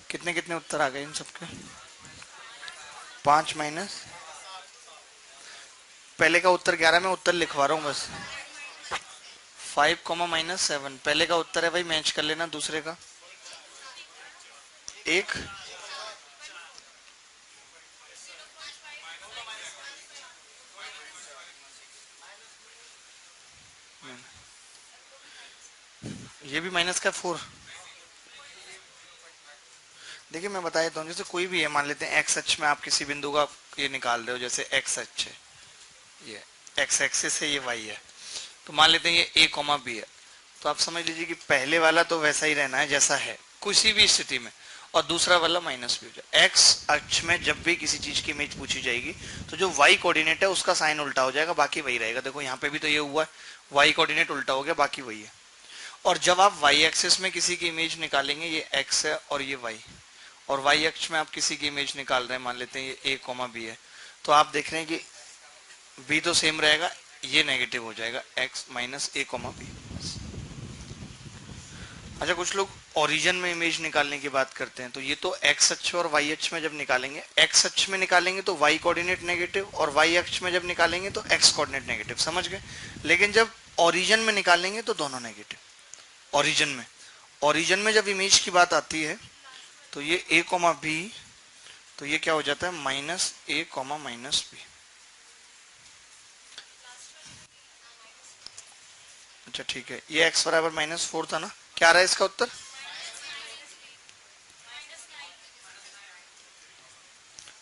कितने कितने उत्तर आ गए इन सबके? 5 माइनस, पहले का उत्तर 11, मैं उत्तर लिखवा रहा हूँ बस। 5 कॉमा -7, पहले का उत्तर है भाई, मैच कर लेना दूसरे का। एक ये भी माइनस का 4। देखिए मैं बता देता हूँ, जैसे कोई भी है, मान लेते हैं एक्स अक्ष में आप किसी बिंदु का ये निकाल रहे हो, जैसे एक्स अक्ष है, ये एक्स एक्सिस है, ये वाई है, तो मान लेते हैं ये ए कॉमा बी है। तो आप समझ लीजिए कि पहले वाला तो वैसा ही रहना है जैसा है किसी भी स्थिति में, और दूसरा वाला माइनस भी हो जाए। एक्स अक्ष में जब भी किसी चीज की इमेज पूछी जाएगी तो जो वाई कोऑर्डिनेट है उसका साइन उल्टा हो जाएगा, बाकी वही रहेगा। देखो यहाँ पे भी तो ये हुआ है, वाई कोऑर्डिनेट उल्टा हो गया, बाकी वही है। और जब आप वाई एक्सिस में किसी की इमेज निकालेंगे, ये एक्स है और ये वाई, और वाई अक्ष में आप किसी की इमेज निकाल रहे हैं, मान लेते हैं ये ए कॉमा बी है, तो आप देख रहे हैं कि बी तो सेम रहेगा, ये नेगेटिव हो जाएगा, एक्स माइनस ए कॉमा बी। अच्छा, कुछ लोग ओरिजिन में इमेज निकालने की बात करते हैं, तो ये तो एक्स अक्ष और वाई अक्ष में जब निकालेंगे, एक्स अक्ष में निकालेंगे तो वाई कोऑर्डिनेट नेगेटिव, और वाई अक्ष में जब निकालेंगे तो एक्स कोऑर्डिनेट नेगेटिव, समझ गए। लेकिन जब ओरिजिन में निकालेंगे तो दोनों नेगेटिव। ओरिजिन में जब इमेज की बात आती है तो ये a कॉमा बी, तो ये क्या हो जाता है minus a comma minus B. अच्छा ठीक है, ये x बराबर -4 था ना, क्या आ रहा है इसका उत्तर?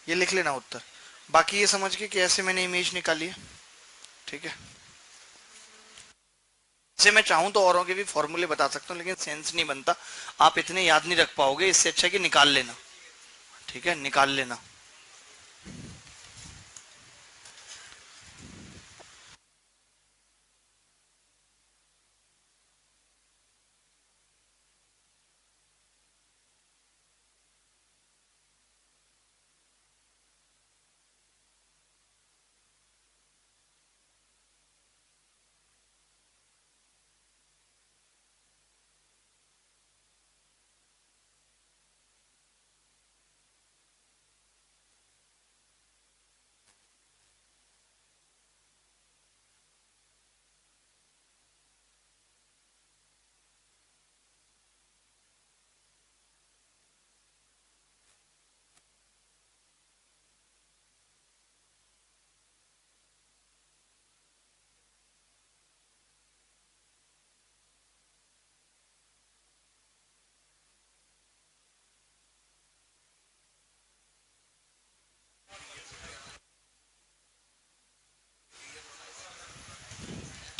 ये लिख लेना उत्तर। बाकी ये समझ के कि ऐसे मैंने इमेज निकाली है, ठीक है। से मैं चाहूं तो औरों के भी फॉर्मूले बता सकता हूं, लेकिन सेंस नहीं बनता, आप इतने याद नहीं रख पाओगे, इससे अच्छा कि निकाल लेना, ठीक है, निकाल लेना।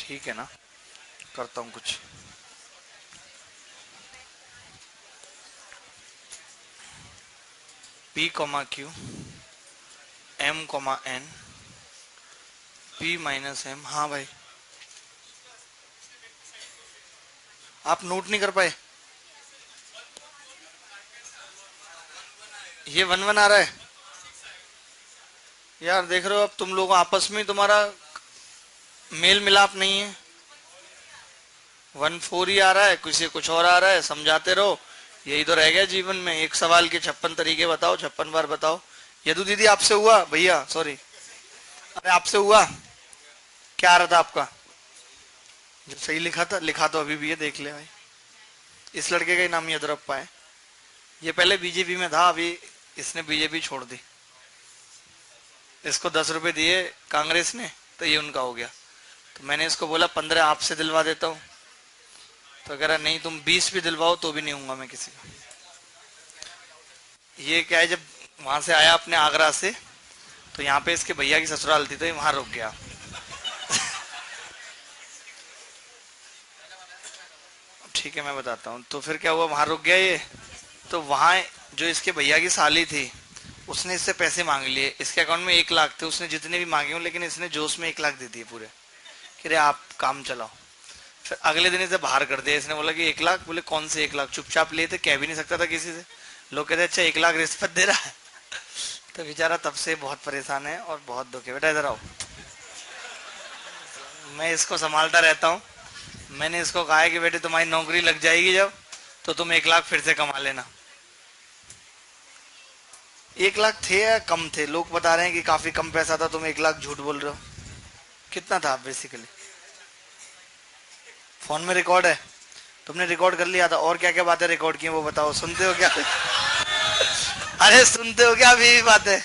ठीक है ना, करता हूं कुछ। P comma Q M comma N P minus M। हाँ भाई, आप नोट नहीं कर पाए? ये 1 1 आ रहा है यार, देख रहे हो अब तुम लोग आपस में तुम्हारा मेल मिलाप नहीं है। 1 4 ही आ रहा है, किसी कुछ और आ रहा है, समझाते रहो। यही तो रह गया जीवन में, एक सवाल के 56 तरीके बताओ, 56 बार बताओ। यदु दीदी आपसे हुआ? भैया सॉरी, अरे आपसे हुआ? क्या आ रहा था आपका? जो सही लिखा था, लिखा तो अभी भी है, देख ले भाई। इस लड़के का ही नाम यद्रप्पा है, ये पहले बीजेपी में था, अभी इसने बीजेपी छोड़ दी। इसको 10 रुपए दिए कांग्रेस ने तो ये उनका हो गया। तो मैंने इसको बोला 15 आपसे दिलवा देता हूँ, तो कह रहा नहीं तुम 20 भी दिलवाओ तो भी नहीं हूंगा मैं किसी का। ये क्या है, जब वहां से आया अपने आगरा से, तो यहाँ पे इसके भैया की ससुराल थी, तो ये वहां रुक गया। ठीक है मैं बताता हूँ। तो फिर क्या हुआ, वहां रुक गया ये। तो वहां जो इसके भैया की साली थी, उसने इससे पैसे मांग लिए। इसके अकाउंट में 1 लाख थे, उसने जितने भी मांगे हो, लेकिन इसने जोश में 1 लाख दे दिए पूरे, कि रे आप काम चलाओ। फिर अगले दिन इसे बाहर कर दिया। इसने बोला कि 1 लाख? बोले कौन से 1 लाख, चुपचाप लिए थे, कह भी नहीं सकता था किसी से। लोग कहते अच्छा 1 लाख रिश्वत दे रहा है। तो बेचारा तब से बहुत परेशान है और बहुत दुख है। बेटा इधर आओ, मैं इसको संभालता रहता हूँ। मैंने इसको कहा है कि बेटे तुम्हारी नौकरी लग जाएगी जब, तो तुम 1 लाख फिर से कमा लेना। 1 लाख थे या कम थे? लोग बता रहे हैं कि काफी कम पैसा था, तुम 1 लाख झूठ बोल रहे हो। कितना था बेसिकली? फोन में रिकॉर्ड है, तुमने रिकॉर्ड कर लिया था। और क्या क्या बातें रिकॉर्ड की वो बताओ, सुनते हो क्या? अरे सुनते हो क्या अभी भी बातें?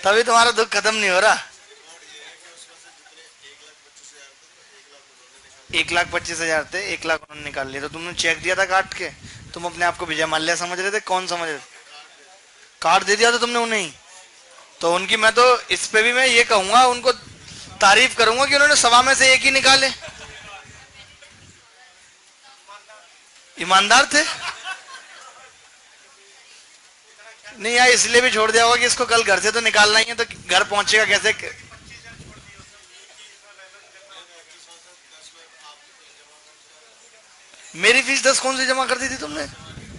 तभी तुम्हारा दुख खत्म नहीं हो रहा। 1,25,000 थे, 1 लाख उन्होंने निकाल लिया। तो तुमने चेक दिया था काट के? तुम अपने आप को विजय माल्या समझ रहे थे? कौन समझ रहे थे? कार्ड दे दिया था तुमने उन्हें ही। तो उनकी मैं तो इस पे भी मैं ये कहूंगा, उनको तारीफ करूंगा कि उन्होंने 1.25 में से 1 ही निकाले। ईमानदार थे। नहीं यार, इसलिए भी छोड़ दिया होगा कि इसको कल घर से तो निकालना ही है, तो घर पहुंचेगा कैसे? मेरी फीस 10 कौन सी जमा कर दी थी तुमने?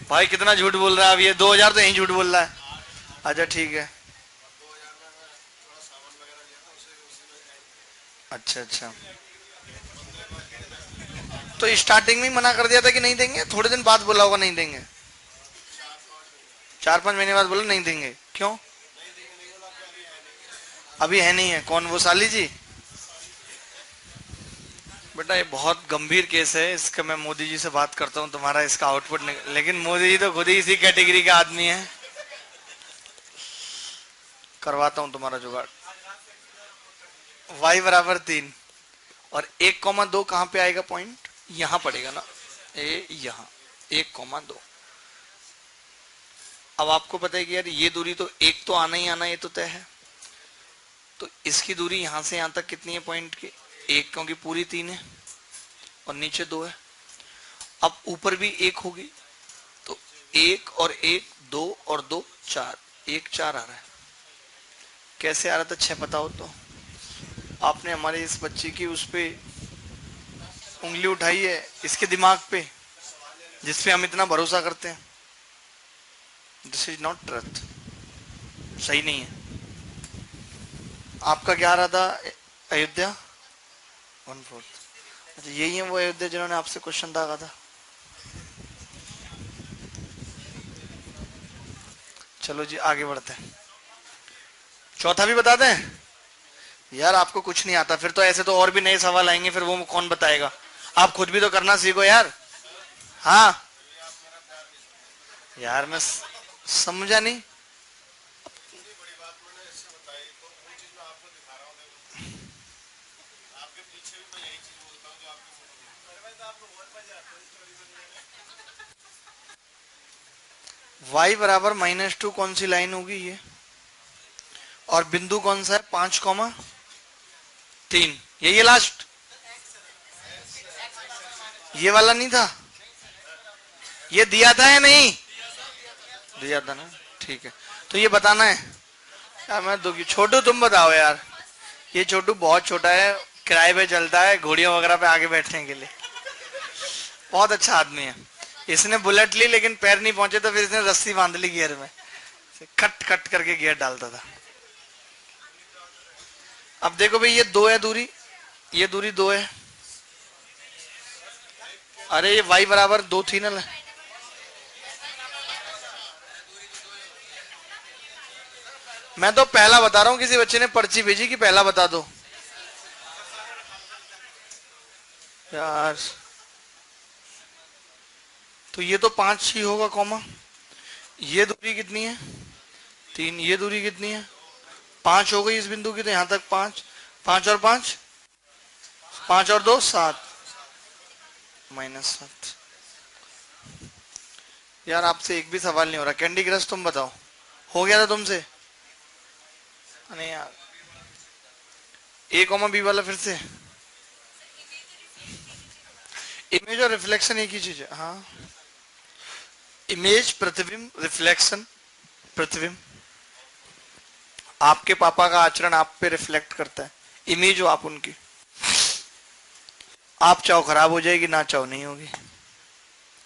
भाई कितना झूठ बोल रहा है अब ये, 2,000 तो यही झूठ बोल रहा है। अच्छा ठीक है, अच्छा अच्छा। तो स्टार्टिंग में ही मना कर दिया था कि नहीं देंगे? थोड़े दिन बाद बोला होगा नहीं देंगे? 4 5 महीने बाद बोला नहीं देंगे, क्यों? अभी है नहीं है? कौन, वो साली जी? बेटा ये बहुत गंभीर केस है, इसका मैं मोदी जी से बात करता हूँ, तुम्हारा इसका आउटपुट लेकिन मोदी जी तो खुद ही इसी कैटेगरी का आदमी है। करवाता हूं तुम्हारा जुगाड़। y बराबर 3 और 1,2 कहां पे आएगा पॉइंट? यहां पड़ेगा ना, यहां 1,2। अब आपको पता है कि यार ये दूरी तो एक तो आना ही आना, ये तो तय है। तो इसकी दूरी यहां से यहां तक कितनी है पॉइंट की? 1, क्योंकि पूरी 3 है और नीचे 2 है। अब ऊपर भी 1 होगी, तो 1 और 1 2 और 2 4, 1 4 आ रहा है। कैसे आ रहा था 6 बताओ तो? आपने हमारे इस बच्ची की उस पे उंगली उठाई है, इसके दिमाग पे, जिसपे हम इतना भरोसा करते हैं। दिस इज नॉट ट्रुथ, सही नहीं है। आपका क्या आ रहा था? अयोध्या 1/4। अच्छा, यही है वो अयोध्या जिन्होंने आपसे क्वेश्चन दागा था। चलो जी आगे बढ़ते हैं। चौथा भी बता दें? यार आपको कुछ नहीं आता फिर तो, ऐसे तो और भी नए सवाल आएंगे, फिर वो कौन बताएगा? आप खुद भी तो करना सीखो यार। हाँ यार मैं समझा नहीं। y बराबर -2 कौन सी लाइन होगी ये? और बिंदु कौन सा है? 5,3। ये लास्ट, ये वाला नहीं था? ये दिया था या नहीं दिया था ना? ठीक है, तो ये बताना है यार। मैं दुखी। छोटू तुम बताओ यार। ये छोटू बहुत छोटा है, किराए पे चलता है, घोड़ियों वगैरह पे आगे बैठने के लिए। बहुत अच्छा आदमी है। इसने बुलेट ली लेकिन पैर नहीं पहुंचे, तो फिर इसने रस्सी बांध ली गियर में, कट कट करके गियर डालता था। अब देखो भाई, ये 2 है दूरी, ये दूरी 2 है। अरे ये y बराबर 2 थी ना। मैं तो पहला बता रहा हूं, किसी बच्चे ने पर्ची भेजी कि पहला बता दो यार। तो ये तो 5 ही होगा कॉमा। ये दूरी कितनी है? 3। ये दूरी कितनी है? 5 हो गई इस बिंदु की, तो यहां तक 5। 5 और 5, 5 और 2 7, -7। यार आपसे एक भी सवाल नहीं हो रहा। कैंडी क्रश तुम बताओ, हो गया था तुमसे? नहीं यार, A, B वाला फिर से। इमेज और रिफ्लेक्शन एक ही चीज है। हाँ, इमेज प्रतिबिंब, रिफ्लेक्शन प्रतिबिंब। आपके पापा का आचरण आप पे रिफ्लेक्ट करता है, इमेज हो आप उनकी। आप चाहो खराब हो जाएगी, ना चाहो नहीं होगी,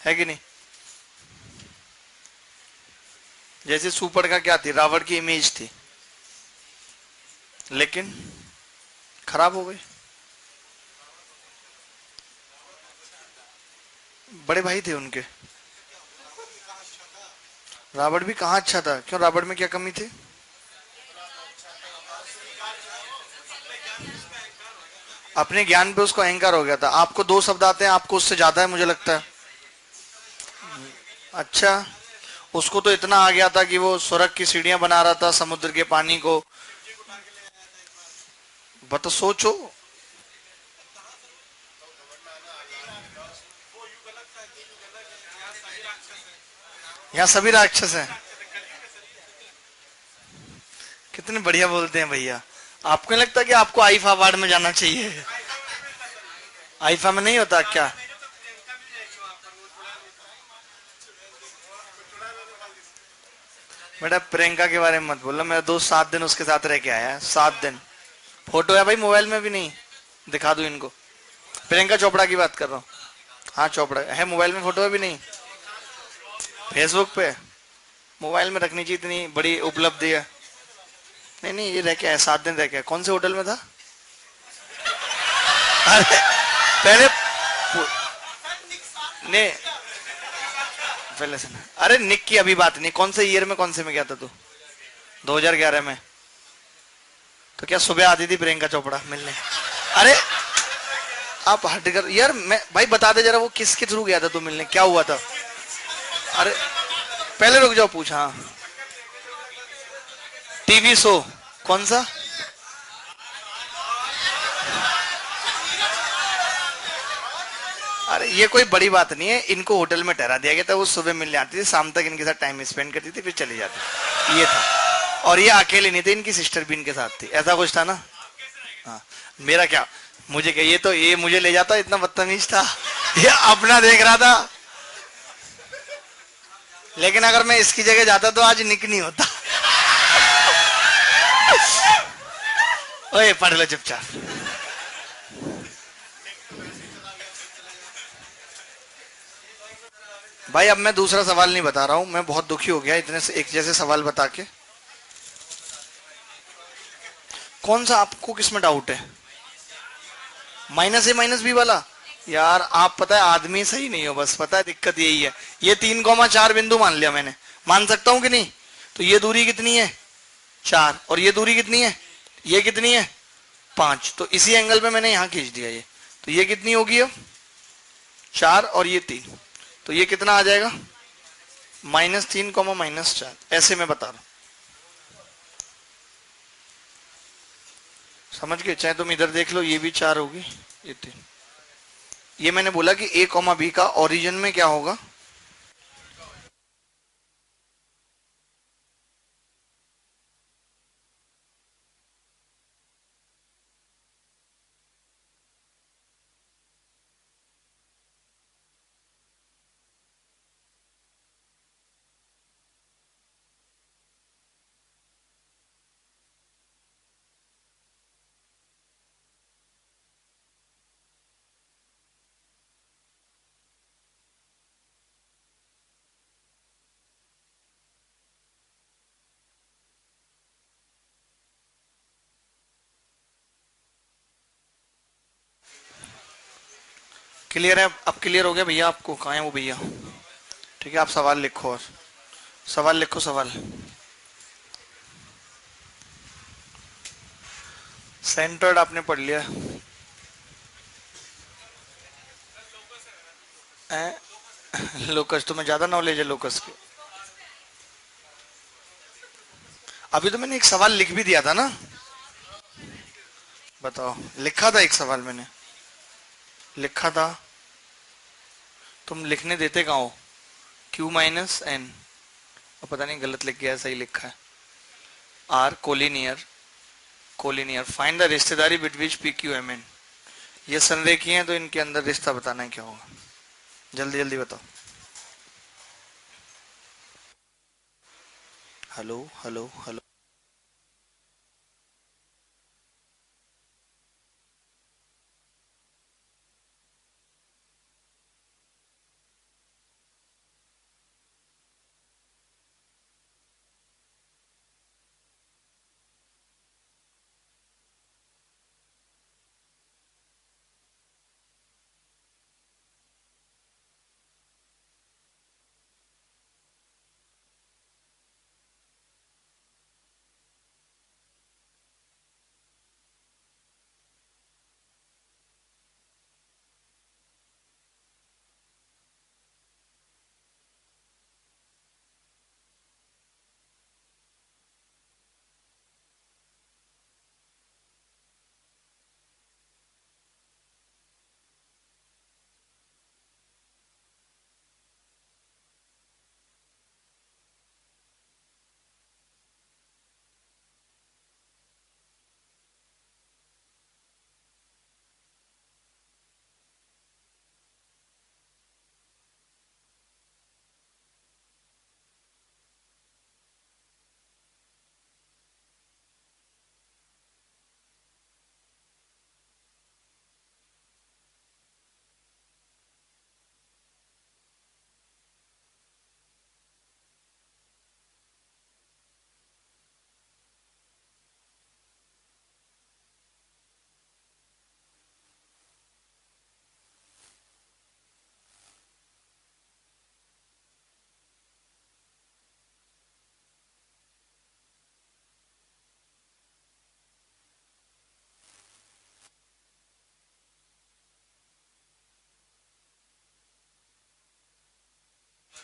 है कि नहीं? जैसे सुपर का क्या थी? रावण की इमेज थी, लेकिन खराब हो गई। बड़े भाई थे उनके। रावण भी कहाँ अच्छा था? क्यों, रावण में क्या कमी थी? अपने ज्ञान पे उसको अहंकार हो गया था। आपको 2 शब्द आते हैं, आपको उससे ज्यादा है मुझे लगता है। अच्छा, उसको तो इतना आ गया था कि वो स्वर्ग की सीढ़ियां बना रहा था समुद्र के पानी को। बता, सोचो। यहाँ सभी राक्षस हैं। कितने बढ़िया बोलते हैं भैया। आपको नहीं लगता कि आपको आईफा अवार्ड में जाना चाहिए? आईफा में नहीं होता क्या? बेटा प्रियंका के बारे में मत बोलो। मेरा दोस्त 7 दिन उसके साथ रह के आया है, 7 दिन। फोटो है भाई मोबाइल में भी, नहीं दिखा दूं इनको? प्रियंका चोपड़ा की बात कर रहा हूँ। हाँ चोपड़ा है, मोबाइल में फोटो है भी नहीं? फेसबुक पे। मोबाइल में रखनी चाहिए, इतनी बड़ी उपलब्धि है। नहीं नहीं, ये रह के आया, 7 दिन रह के आया। कौन से होटल में था? अरे पहले ने पहले से ना। अरे निक की अभी बात नहीं। कौन से ईयर में, कौन से में गया था तू? 2011 में। तो क्या सुबह आती थी प्रियंका चोपड़ा मिलने? अरे आप हट कर यार, मैं भाई बता दे जरा, वो किसके थ्रू गया था तू मिलने, क्या हुआ था? अरे पहले रुक जाओ, पूछा। हाँ, टीवी शो कौन सा? अरे ये कोई बड़ी बात नहीं है, इनको होटल में ठहरा दिया गया था, वो सुबह मिलने आती थी, शाम तक इनके साथ टाइम स्पेंड करती थी, फिर चली जाती, ये था। और ये अकेले नहीं थे, इनकी सिस्टर भी इनके साथ थी, ऐसा कुछ था ना? हाँ। मेरा क्या, मुझे क्या, ये तो ये मुझे ले जाता, इतना बदतमीज था। ये अपना देख रहा था। लेकिन अगर मैं इसकी जगह जाता तो आज निक नहीं होता। ओए पढ़ लो चुपचाप। भाई अब मैं दूसरा सवाल नहीं बता रहा हूं, मैं बहुत दुखी हो गया इतने से एक जैसे सवाल बता के। कौन सा आपको किसमें डाउट है? माइनस ए माइनस बी वाला? यार आप पता है आदमी सही नहीं हो, बस पता है दिक्कत यही है। ये 3,4 बिंदु मान लिया मैंने, मान सकता हूं कि नहीं? तो ये दूरी कितनी है? 4। और ये दूरी कितनी है? ये कितनी है? 5। तो इसी एंगल पे मैंने यहां खींच दिया ये। तो ये कितनी होगी अब? 4 और ये 3। तो ये कितना आ जाएगा? -3 -4, ऐसे मैं बता रहा हूं। समझ गए? चाहे तुम इधर देख लो, ये भी 4 होगी, ये 3। ये मैंने बोला कि ए कॉमा बी का ओरिजिन में क्या होगा? क्लियर है? अब क्लियर हो गया भैया आपको? कहाँ है वो भैया? ठीक है, आप सवाल लिखो, और सवाल लिखो, सवाल। सेंटर्ड आपने पढ़ लिया है? लोकस, तुम्हें ज्यादा नॉलेज है लोकस की। अभी तो मैंने एक सवाल लिख भी दिया था ना। बताओ, लिखा था एक सवाल मैंने, लिखा था। तुम लिखने देते कहाँ हो? Q-N, और पता नहीं गलत लिख गया, सही लिखा है। Are collinear, collinear find the रिश्तेदारी बिटवीन PQMN। ये संरेखी हैं, तो इनके अंदर रिश्ता बताना है, क्या होगा? जल्दी जल्दी बताओ। Hello hello hello.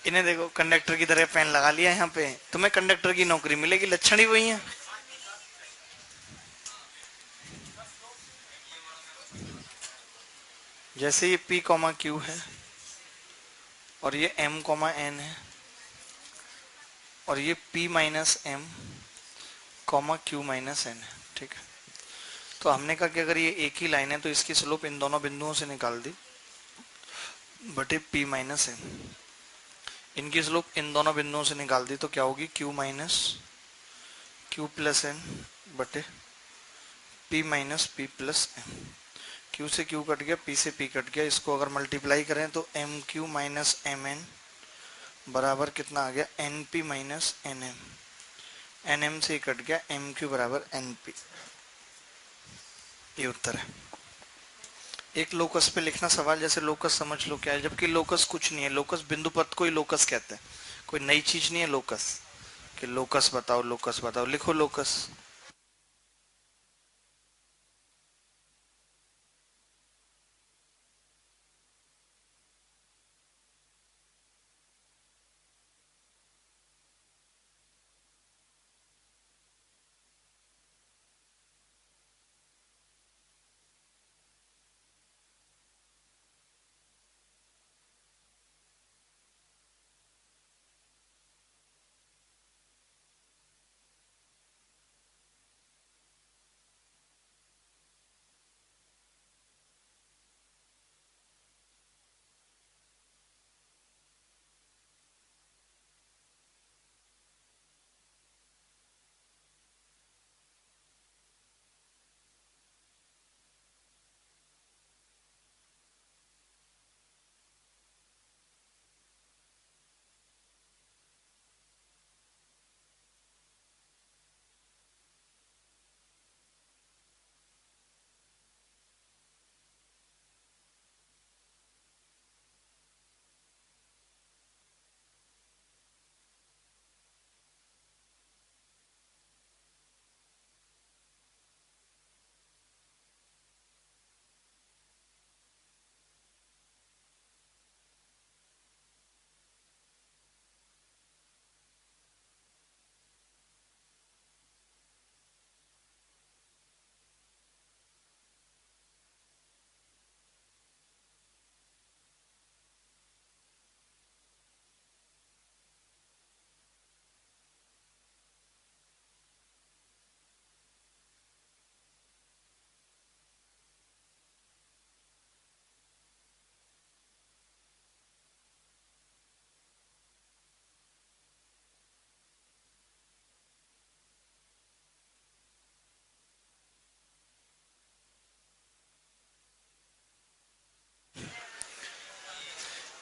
इन्हें देखो कंडक्टर की तरह पेन लगा लिया यहाँ पे, तुम्हें कंडक्टर की नौकरी मिलेगी, लक्षण ही वही है। जैसे ये P कॉमा क्यू है और ये M कॉमा एन है और ये P minus M comma Q minus N है, ठीक है। तो हमने कहा कि अगर ये एक ही लाइन है तो इसकी स्लोप इन दोनों बिंदुओं से निकाल दी बटे P माइनस एन, इनकी स्लोप इन दोनों बिंदुओं से निकाल दी तो क्या होगी, Q minus Q plus N बटे P minus P plus M. Q से Q कट गया, P से P कट गया, इसको अगर मल्टीप्लाई करें तो M Q minus M N बराबर कितना आ गया, N P minus N M. N M से कट गया, एम क्यू बराबर एन पी। ये उत्तर है। एक लोकस पे लिखना सवाल, जैसे लोकस समझ लो क्या है, जबकि लोकस कुछ नहीं है। लोकस बिंदु पथ को ही लोकस कहते हैं, कोई नई चीज नहीं है लोकस। कि लोकस बताओ, लोकस बताओ, लिखो लोकस।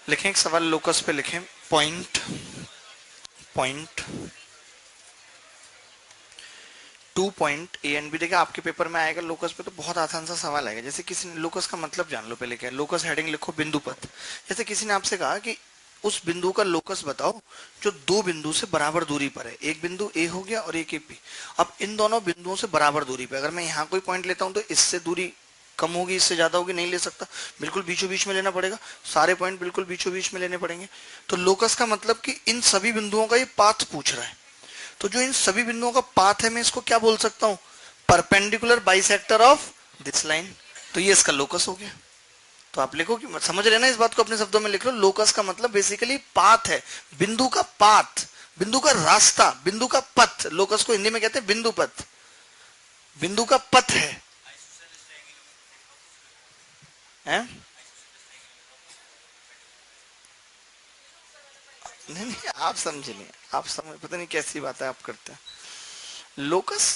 लिखें एक सवाल लोकस पे, लिखें point point 2 point A and B. देखिए आपके पेपर में आएगा लोकस पे तो बहुत आसान सा सवाल आएगा। जैसे किसी ने, लोकस का मतलब जान लो पहले क्या है। लोकस हेडिंग लिखो बिंदु पथ। जैसे किसी ने आपसे कहा कि उस बिंदु का लोकस बताओ जो दो बिंदु से बराबर दूरी पर है। एक बिंदु ए हो गया और एक ए पी। अब इन दोनों बिंदुओं से बराबर दूरी पे अगर मैं यहाँ कोई पॉइंट लेता हूँ तो इससे दूरी कम होगी, इससे ज्यादा होगी, नहीं ले सकता, बिल्कुल बीचों बीच में लेना पड़ेगा। सारे पॉइंट बिल्कुल बीचों बीच में लेने पड़ेंगे। तो लोकस का मतलब कि इन सभी बिंदुओं का ये पाथ पूछ रहा है। तो जो इन सभी बिंदुओं का पाथ है मैं इसको क्या बोल सकता हूं, perpendicular bisector of this line. तो ये इसका लोकस हो गया। तो आप लिखो कि समझ रहे ना, इस बात को अपने शब्दों में लिख लो। लोकस का मतलब बेसिकली पाथ है, बिंदु का पाथ, बिंदु का रास्ता, बिंदु का पथ। लोकस को हिंदी में कहते हैं बिंदु पथ, बिंदु का पथ है, हैं? नहीं नहीं, आप समझे नहीं, आप समझ, पता नहीं कैसी बात है आप करते हैं। लोकस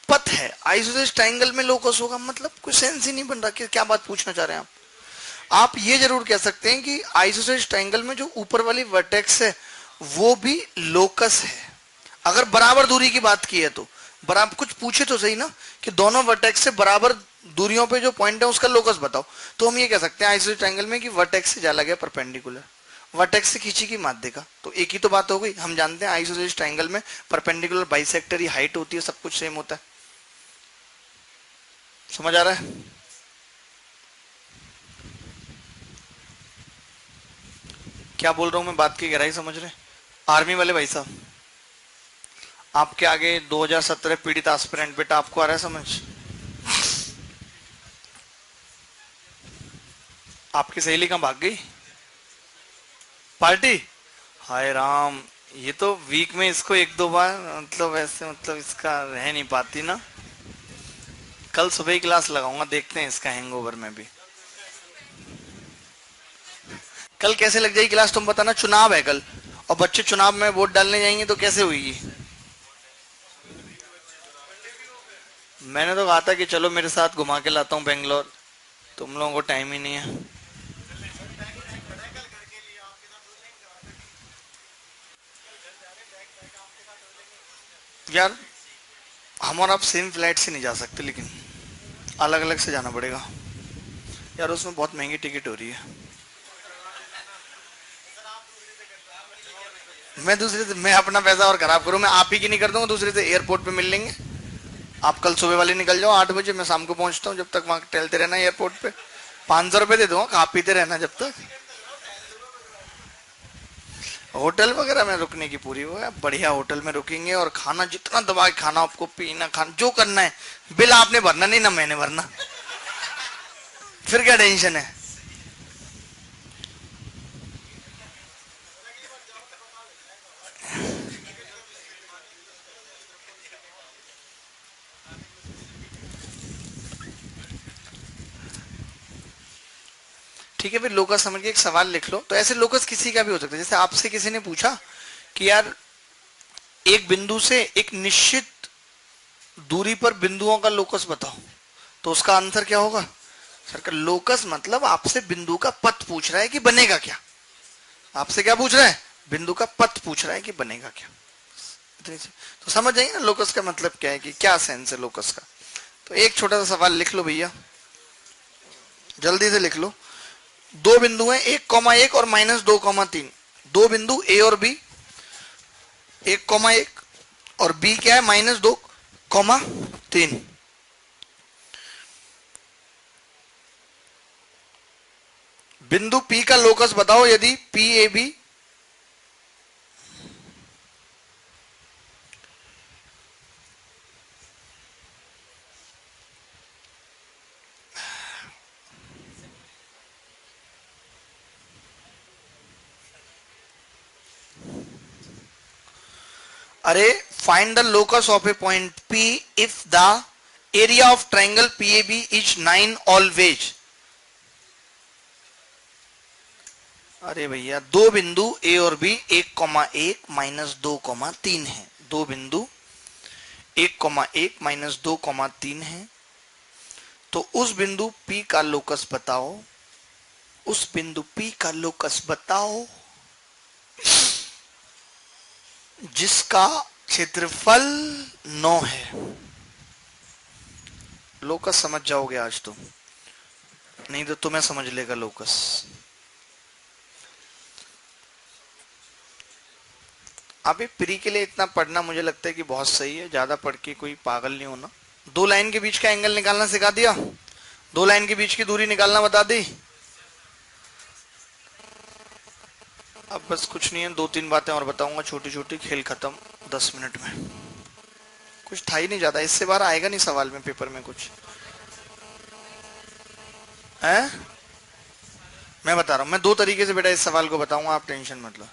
पथ है। आइसोसेलेस ट्रायंगल में लोकस होगा, मतलब कोई सेंस ही नहीं बन रहा कि क्या बात पूछना चाह रहे हैं आप ये जरूर कह सकते हैं कि आइसोसेलेस ट्रायंगल में जो ऊपर वाली वर्टेक्स है वो भी लोकस है। अगर बराबर दूरी की बात की है तो बराबर, कुछ पूछे तो सही ना कि दोनों वर्टेक्स से बराबर दूरियों पे जो पॉइंट है उसका लोकस बताओ। तो हम ये कह सकते हैं आइसोसेलेस ट्रायंगल में कि वर्टेक्स से जाला गया परपेंडिकुलर, वर्टेक्स से खींची की माध्यिका। तो एक ही तो बात हो गई। हम जानते हैं आइसोसेलेस ट्रायंगल में परपेंडिकुलर बाइसेक्टर ही हाइट होती है, सब कुछ सेम होता है। समझ आ रहा है? क्या बोल रहा हूँ मैं, बात की गहराई समझ रहे? आर्मी वाले भाई साहब, आपके आगे 2017 पीड़ित एस्पिरेंट बेटा, आपको आ रहा है समझ? आपकी सहेली कहाँ भाग गई? पार्टी? हाय राम, ये तो वीक में इसको एक दो बार, मतलब ऐसे, मतलब इसका रह नहीं पाती ना। कल सुबह ही क्लास लगाऊंगा, देखते हैं इसका हैंगओवर में भी। कल कैसे लग जाएगी क्लास तुम बताना, चुनाव है कल, और बच्चे चुनाव में वोट डालने जाएंगे तो कैसे होगी? मैंने तो कहा था कि चलो मेरे साथ घुमा के लाता हूँ बेंगलोर, तुम लोगों को टाइम ही नहीं है। यार हम और आप सेम फ्लाइट से नहीं जा सकते, लेकिन अलग अलग से जाना पड़ेगा। यार उसमें बहुत महंगी टिकट हो रही है। मैं दूसरे से, मैं अपना पैसा और खराब करूं? मैं आप ही की नहीं कर दूंगा, दूसरे से एयरपोर्ट पे मिल लेंगे। आप कल सुबह वाले निकल जाओ 8 बजे, मैं शाम को पहुंचता हूँ, जब तक वहां टहलते रहना एयरपोर्ट पे। 500 रुपये दे दूंगा, खा पीते रहना जब तक। होटल वगैरह में रुकने की पूरी वो है, बढ़िया होटल में रुकेंगे, और खाना जितना दबा के खाना, आपको पीना खाना जो करना है, बिल आपने भरना नहीं ना मैंने भरना। फिर क्या टेंशन है? ठीक है, फिर लोकस समझ के एक सवाल लिख लो। तो ऐसे लोकस किसी का भी हो सकता है, जैसे आपसे किसी ने पूछा कि यार एक बिंदु से एक निश्चित दूरी पर बिंदुओं का लोकस बताओ, तो उसका आंसर क्या होगा? सर का लोकस मतलब आपसे बिंदु का पथ पूछ रहा है कि बनेगा क्या। आपसे क्या पूछ रहा है? बिंदु का पथ पूछ रहा है कि बनेगा क्या। तो समझ जाइए ना लोकस का मतलब क्या है, कि क्या सेंस है लोकस का। तो एक छोटा सा सवाल लिख लो भैया, जल्दी से लिख लो। दो बिंदु हैं, 1,1 और -2,3। दो बिंदु ए और बी, 1,1 और बी क्या है, -2,3। बिंदु पी का लोकस बताओ यदि पी ए बी। अरे find the locus of a point P if the area of triangle P A B is 9 always. अरे भैया दो बिंदु ए और बी 1,1 -2,3 है। दो बिंदु 1,1 -2,3 है। तो उस बिंदु P का लोकस बताओ, उस बिंदु P का लोकस बताओ जिसका क्षेत्रफल 9 है। लोकस समझ जाओगे आज तो, नहीं तो तुम्हें समझ लेगा लोकस। अभी प्री के लिए इतना पढ़ना मुझे लगता है कि बहुत सही है, ज्यादा पढ़ के कोई पागल नहीं होना। दो लाइन के बीच का एंगल निकालना सिखा दिया, दो लाइन के बीच की दूरी निकालना बता दी। अब बस कुछ नहीं है, दो तीन बातें और बताऊंगा छोटी छोटी, खेल खत्म 10 मिनट में। कुछ था ही नहीं ज्यादा, इससे बाहर आएगा नहीं सवाल में, पेपर में कुछ है। मैं बता रहा हूं, मैं दो तरीके से बेटा इस सवाल को बताऊंगा, आप टेंशन मत लो।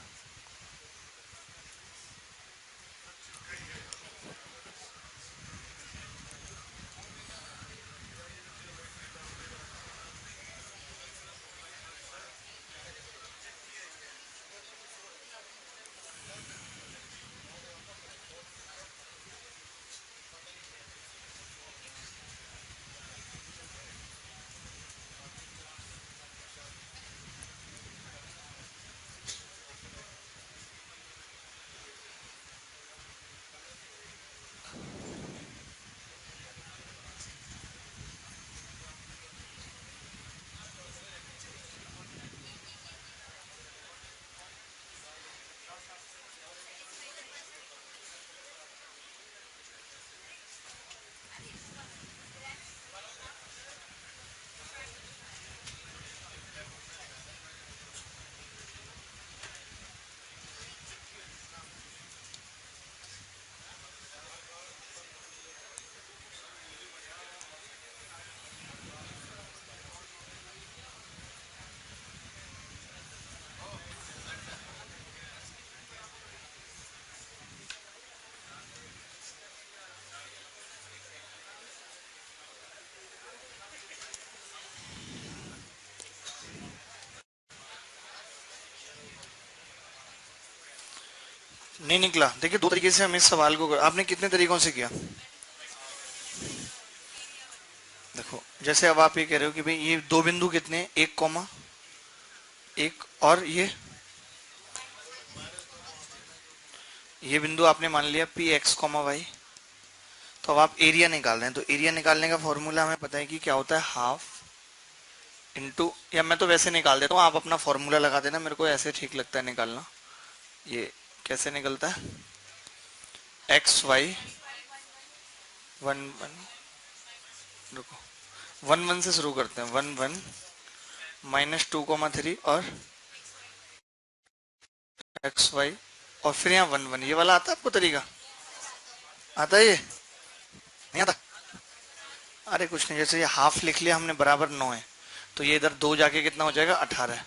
नहीं निकला। देखिए दो तरीके से हम इस सवाल को आपने कितने तरीकों से किया। देखो जैसे अब आप ये कह रहे हो कि भाई ये दो बिंदु कितने हैं, एक कॉमा एक, और ये बिंदु आपने मान लिया पी एक्स कॉमा वाई। तो अब आप एरिया निकाल रहे हैं, तो एरिया निकालने का फॉर्मूला हमें पता है कि क्या होता है, हाफ इंटू, या मैं तो वैसे निकाल देता हूँ, आप अपना फॉर्मूला लगा देना, मेरे को ऐसे ठीक लगता है निकालना। ये कैसे निकलता है, एक्स वाई वन वन, रुको, वन वन से शुरू करते हैं, वन वन माइनस 2,3 और एक्स वाई, और फिर यहाँ वन वन, ये वाला आता है आपको तरीका, आता है ये नहीं आता। अरे कुछ नहीं, जैसे ये हाफ लिख लिया हमने, बराबर 9 है, तो ये इधर 2 जाके कितना हो जाएगा 18।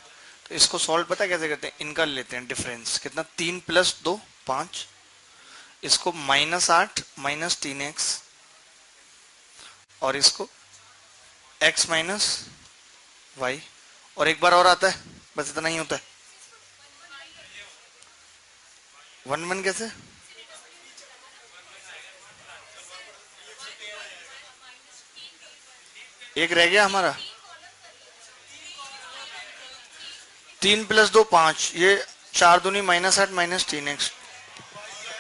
तो इसको सॉल्व पता है कैसे करते हैं, इनका लेते हैं डिफरेंस, कितना 3 + 2 5, इसको -8 - 3x, और इसको x - y, और एक बार और आता है, बस इतना ही होता है। वन वन कैसे, एक रह गया हमारा, 3 + 2 5, ये 4 दूनी -8 - 3x।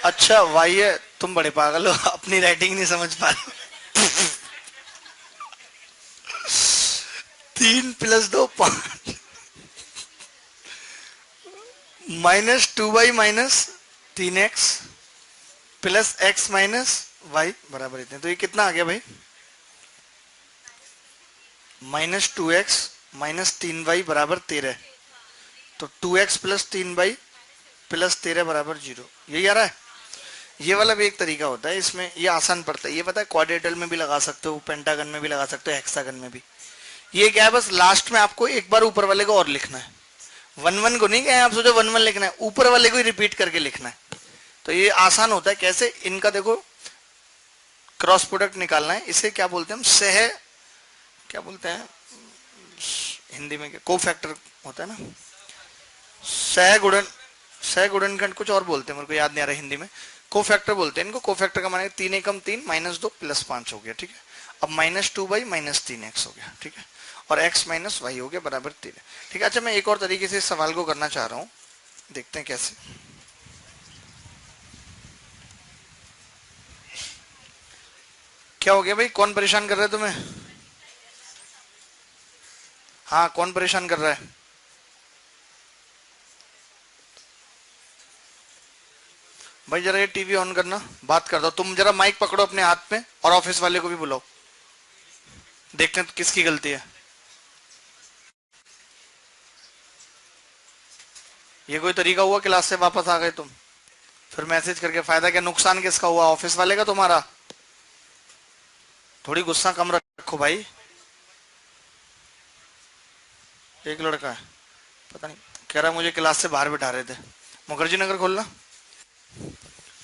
अच्छा y है, तुम बड़े पागल हो, अपनी राइटिंग नहीं समझ पा रहे। 3 + 2 5 -2y - 3x plus x -y बराबर इतने। तो ये कितना आ गया भाई, -2x - 3y बराबर 13। तो 2x + 3y + 13 बराबर 0, यही आ रहा है। ये वाला भी एक तरीका होता है, इसमें ये आसान पड़ता है, ये पता है क्वाड्रेटल में भी लगा सकते हो, पेंटागन में भी लगा सकते हो, हेक्सागन में भी। ये क्या है, बस लास्ट में आपको एक बार ऊपर वाले को और लिखना है, वन वन को नहीं कहें आप सोचो वन वन लिखना है, ऊपर वाले को ही रिपीट करके लिखना है। तो ये आसान होता है। कैसे, इनका देखो क्रॉस प्रोडक्ट निकालना है, इसे क्या बोलते हैं हम, क्या बोलते हैं हिंदी में, क्या को फैक्टर होता है ना, सह गुणन, सह गुणनखंड कुछ और बोलते हैं, मेरे को याद नहीं आ रहा हिंदी में, को फैक्टर बोलते हैं इनको। को फैक्टर का माने 3 एकम 3 -2 + 5 हो गया, ठीक है। अब -2y - 3x हो गया, ठीक है, और x - y हो गया बराबर 3, ठीक है। अच्छा मैं एक और तरीके से इस सवाल को करना चाह रहा हूं, देखते हैं कैसे। क्या हो गया भाई, कौन परेशान कर रहा है तुम्हें, हाँ कौन परेशान कर रहा है, भाई जरा ये टीवी ऑन करना, बात कर दो तुम, जरा माइक पकड़ो अपने हाथ में, और ऑफिस वाले को भी बुलाओ, देखते हैं तो किसकी गलती है। ये कोई तरीका हुआ, क्लास से वापस आ गए तुम, फिर मैसेज करके फायदा क्या, नुकसान किसका हुआ, ऑफिस वाले का तुम्हारा। थोड़ी गुस्सा कम रखो भाई। एक लड़का है, पता नहीं, कह रहा मुझे क्लास से बाहर बिठा रहे थे, मुखर्जी नगर खोलना।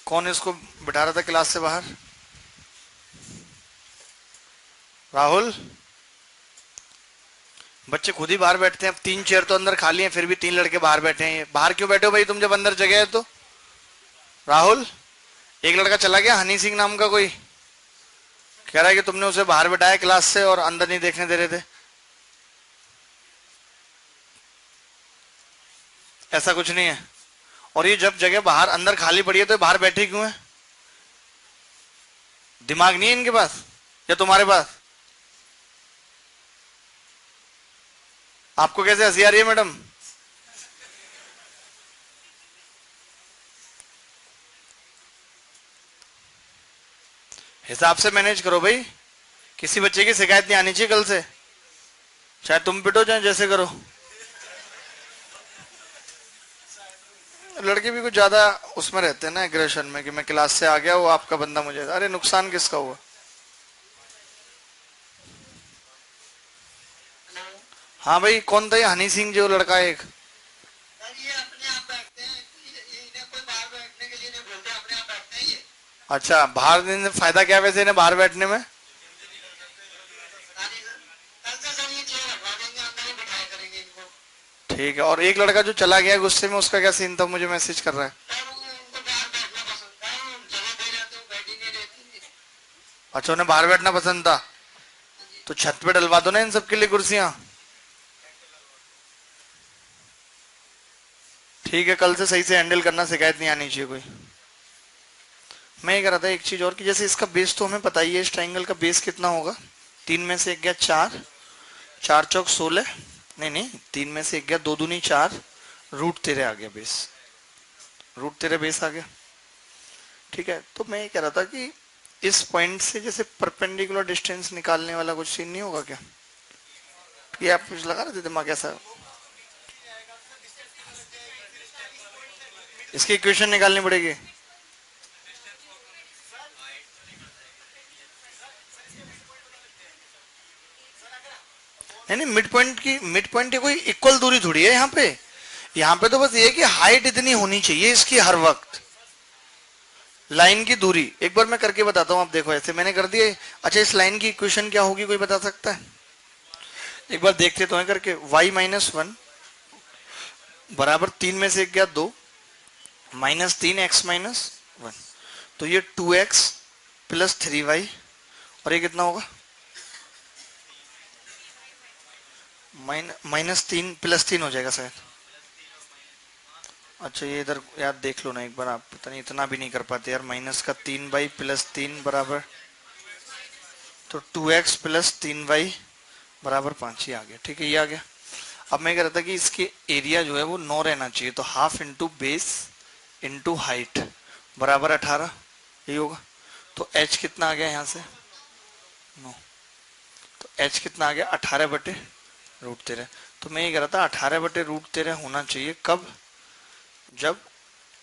कौन इसको बिठा रहा था क्लास से बाहर, राहुल। बच्चे खुद ही बाहर बैठते हैं, अब 3 चेयर तो अंदर खाली हैं, फिर भी 3 लड़के बाहर बैठे हैं। बाहर क्यों बैठे हो भाई तुम, जब अंदर जगह है तो। राहुल, एक लड़का चला गया हनी सिंह नाम का कोई, कह रहा है कि तुमने उसे बाहर बैठाया क्लास से और अंदर नहीं देखने दे रहे थे। ऐसा कुछ नहीं है। और ये जब जगह बाहर अंदर खाली पड़ी है तो बाहर बैठे क्यों है, दिमाग नहीं है इनके पास या तुम्हारे पास। आपको कैसे हंसी आ रही है मैडम, हिसाब से मैनेज करो भाई, किसी बच्चे की शिकायत नहीं आनी चाहिए कल से, चाहे तुम पिटो चाहे जैसे करो। लड़के भी कुछ ज्यादा उसमें रहते हैं ना, एग्रेशन में, कि मैं क्लास से आ गया वो आपका बंदा मुझे, अरे नुकसान किसका हुआ। हाँ भाई कौन था ये हनी सिंह जो लड़का एक, अच्छा बाहर देने फायदा क्या है वैसे इन्हें बाहर बैठने में। ठीक है, और एक लड़का जो चला गया गुस्से में, उसका क्या सीन था, मुझे मैसेज कर रहा है। अच्छा, उन्हें बाहर बैठना पसंद था, तो छत पे डलवा दो ना इन सबके लिए कुर्सियां। ठीक है, कल से सही से हैंडल करना, शिकायत नहीं आनी चाहिए कोई। मैं ये कह रहा था एक चीज और, कि जैसे इसका बेस तो हमें पता ही है, इस ट्राइंगल का बेस कितना होगा। तीन में से एक गया चार, चार चौक 16, नहीं नहीं, तीन में से एक गया, दो दूनी चार, रूट तेरे आ गया बेस, रूट तेरे बेस आ गया। ठीक है, तो मैं ये कह रहा था कि इस पॉइंट से जैसे परपेंडिकुलर डिस्टेंस निकालने वाला कुछ सीन नहीं होगा क्या? ये आप कुछ लगा रहे थे दिमाग ऐसा? इसकी इक्वेशन निकालनी पड़ेगी। नहीं नहीं, मिड पॉइंट की कोई इक्वल दूरी थोड़ी है यहाँ पे। यहाँ पे तो बस ये है कि हाइट इतनी होनी चाहिए इसकी हर वक्त, लाइन की दूरी। एक बार मैं करके बताता हूँ, आप देखो, ऐसे मैंने कर दिया। अच्छा, इस लाइन की इक्वेशन क्या होगी, कोई बता सकता है? एक बार देखते तो है करके। y-1 बराबर तीन में से एक गया दो, माइनस तीन x-1, तो ये 2x प्लस 3y, और ये कितना होगा? माइनस तीन प्लस तीन हो जाएगा शायद। अच्छा, ये इधर याद देख लो ना एक बार, आप पता नहीं इतना भी नहीं कर पाते यार। माइनस का 3y प्लस तीन बराबर, तो 2x प्लस 3y बराबर 5 ही आ गया। ठीक है, ये आ गया। अब मैं कह रहा था कि इसके एरिया जो है वो 9 रहना चाहिए, तो half into base into height बराबर 18, यही होगा। तो h कितना आ गया यहाँ से? 9। तो h कितना आ गया? 18/√13। तो मैं ये कह रहा था 18/√13 होना चाहिए कब? जब